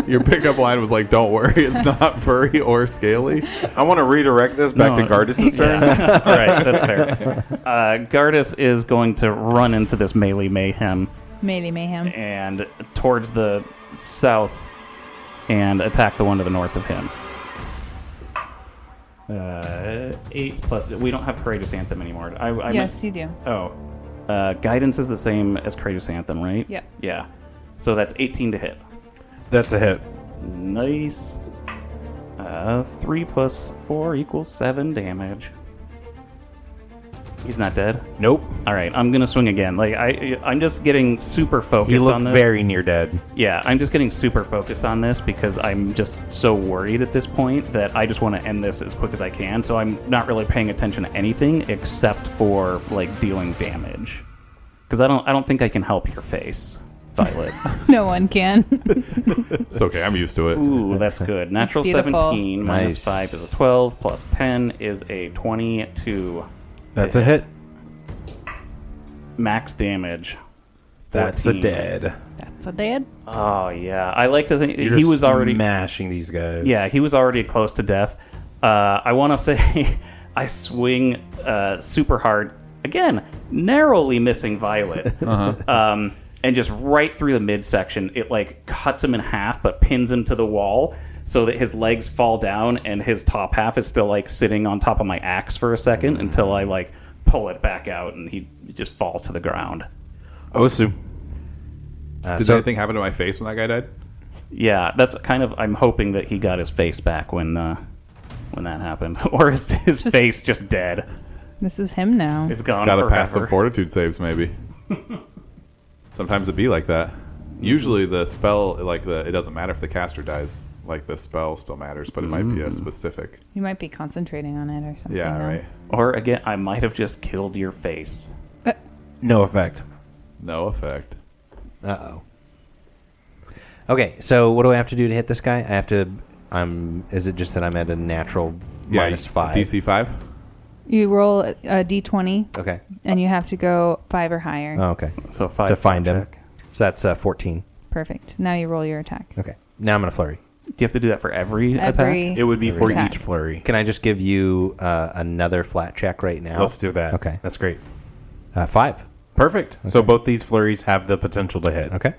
Your pickup line was like, don't worry, it's not furry or scaly. I want to redirect this back to Gardis' turn. Yeah. All right, that's fair. Gardis is going to run into this melee mayhem Melee mayhem. and towards the south and attack the one to the north of him. 8 plus. We don't have Courageous Anthem anymore. Yes, you do. Guidance is the same as Courageous Anthem, right? Yep. Yeah. So that's 18 to hit. That's a hit. Nice. 3 plus 4 equals 7 damage. He's not dead. Nope. All right, I'm gonna swing again. Like I'm just getting super focused He looks on this. very near dead. Yeah, I'm just getting super focused on this because I'm just so worried at this point that I just want to end this as quick as I can. So I'm not really paying attention to anything except for like dealing damage. Because I don't think I can help your face, Violet. No one can. It's okay, I'm used to it. Ooh, that's good. Natural beautiful. 17 minus Nice. 5 is a 12 plus 10 is a 22. That's a hit. Max damage. That's a 14. dead. That's a dead. Oh yeah, I like to think You're he was already. mashing these guys. Yeah, he was already close to death. I want to say I swing super hard again, narrowly missing Violet, and just right through the midsection. It like cuts him in half, but pins him to the wall so that his legs fall down and his top half is still like sitting on top of my axe for a second until I like pull it back out and he just falls to the ground. Osu. Did anything happen to my face when that guy died? Yeah, that's kind of. I'm hoping that he got his face back when that happened, or is his face just dead? This is him now. It's gone Gotta forever. pass some fortitude saves, maybe. Sometimes it be like that. Usually the spell, it doesn't matter if the caster dies. like the spell still matters, but it might be a specific. You might be concentrating on it or something. Yeah, though. right. Or again, I might have just killed your face. No effect. No effect. Uh-oh. Okay, so what do I have to do to hit this guy? I have to... Is it just that I'm at a natural minus 5? DC 5? You roll a d20, Okay. and you have to go 5 or higher. Oh, okay. So 5 To find him. check. So that's 14. Perfect. Now you roll your attack. Okay. Now I'm going to flurry. Do you have to do that for every attack? It would be for attack. each flurry. Can I just give you another flat check right now? Let's do that. Okay. That's great. 5. Perfect. So both these flurries have the potential to hit. Okay.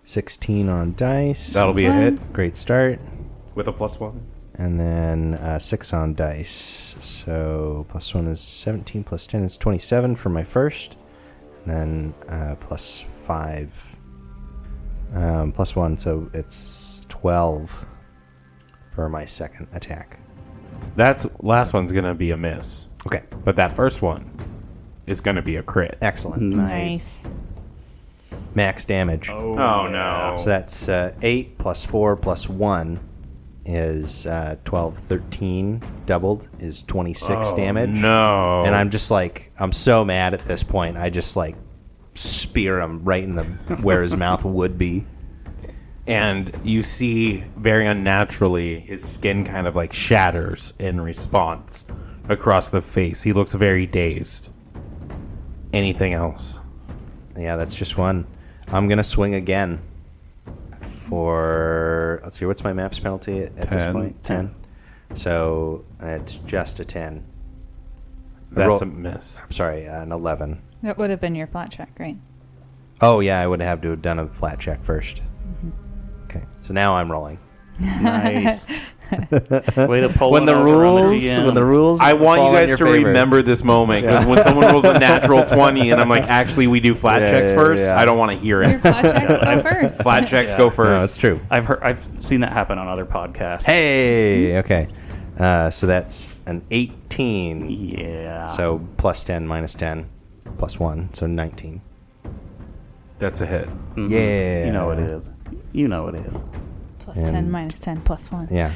16 on dice. That'll be a hit Great start. with a +1. And then 6 on dice. So +1 is 17, +10 is 27 for my first. And then +5. +1, so it's 12 for my second attack. That last one's going to be a miss. Okay. But that first one is going to be a crit. Excellent. Nice. Max damage. Oh, no. So that's 8 + 4 + 1 is 12, 13. Doubled is 26 damage. No. And I'm just like, I'm so mad at this point. I just like spear him right in the where his mouth would be. And you see, very unnaturally, his skin kind of like shatters in response across the face. He looks very dazed. Anything else? Yeah, that's just one. I'm going to swing again for, let's see, what's my maps penalty at this 10. point? 10. So it's just a 10. That's a miss. I'm sorry, an 11. That would have been your flat check, right? Oh, yeah, I would have to have done a flat check first. Okay, so now I'm rolling. Nice. Way to pull When it the over on rules, GM. when the rules, I want fall you in guys your to favor. remember this moment, because when someone rolls a natural 20 and I'm like, actually, we do flat Yeah, checks yeah, first, yeah. I don't want to hear Your it. flat checks go first. Flat checks Yeah. go No, first. it's true. I've seen that happen on other podcasts. Hey, okay. So that's an 18. Yeah. So +10 minus 10 +1, so 19. That's a hit. Mhm. Yeah. You know it is. You know it is. +10 And- minus 10 +1. Yeah.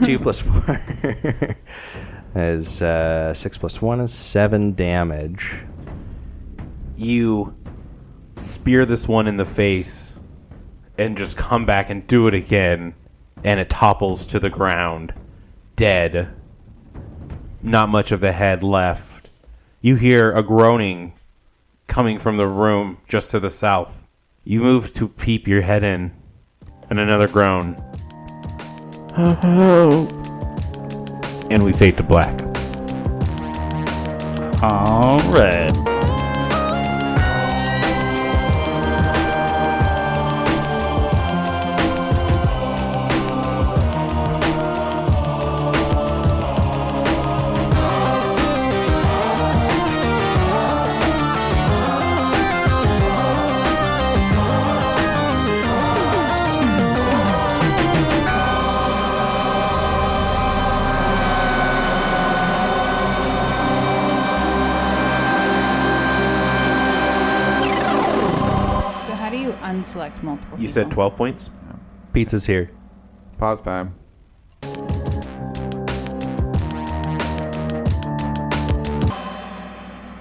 2 + 4 is 6 + 1 is 7 damage. You spear this one in the face and just come back and do it again, and it topples to the ground, dead. Not much of the head left. You hear a groaning coming from the room just to the south. You move to peep your head in, and another groan. And we fade to black. All right. So how do you unselect multiple You said people? 12 points? Pizza's here. Pause time.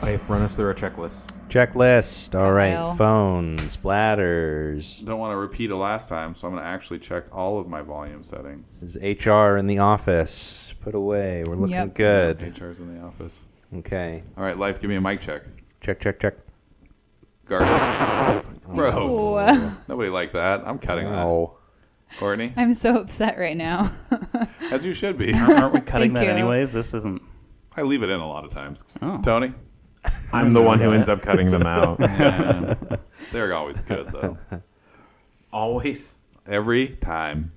Life, run us through a checklist. Checklist. All right. Kyle. Phones, bladders. Don't want to repeat it last time, so I'm going to actually check all of my volume settings. Is HR in the office? Put away. We're looking Yep. good. HR's in the office. Okay. All right, Life, give me a mic check. Check, check, check. Gardis. Gross. Ooh. Nobody liked that. I'm cutting Oh. that. Courtney? I'm so upset right now. As you should be. Aren't we cutting Thank that you. anyways? This isn't. I leave it in a lot of times. Oh. Tony? I'm the one who ends up cutting them out. Yeah. They're always good, though. Always. Every time.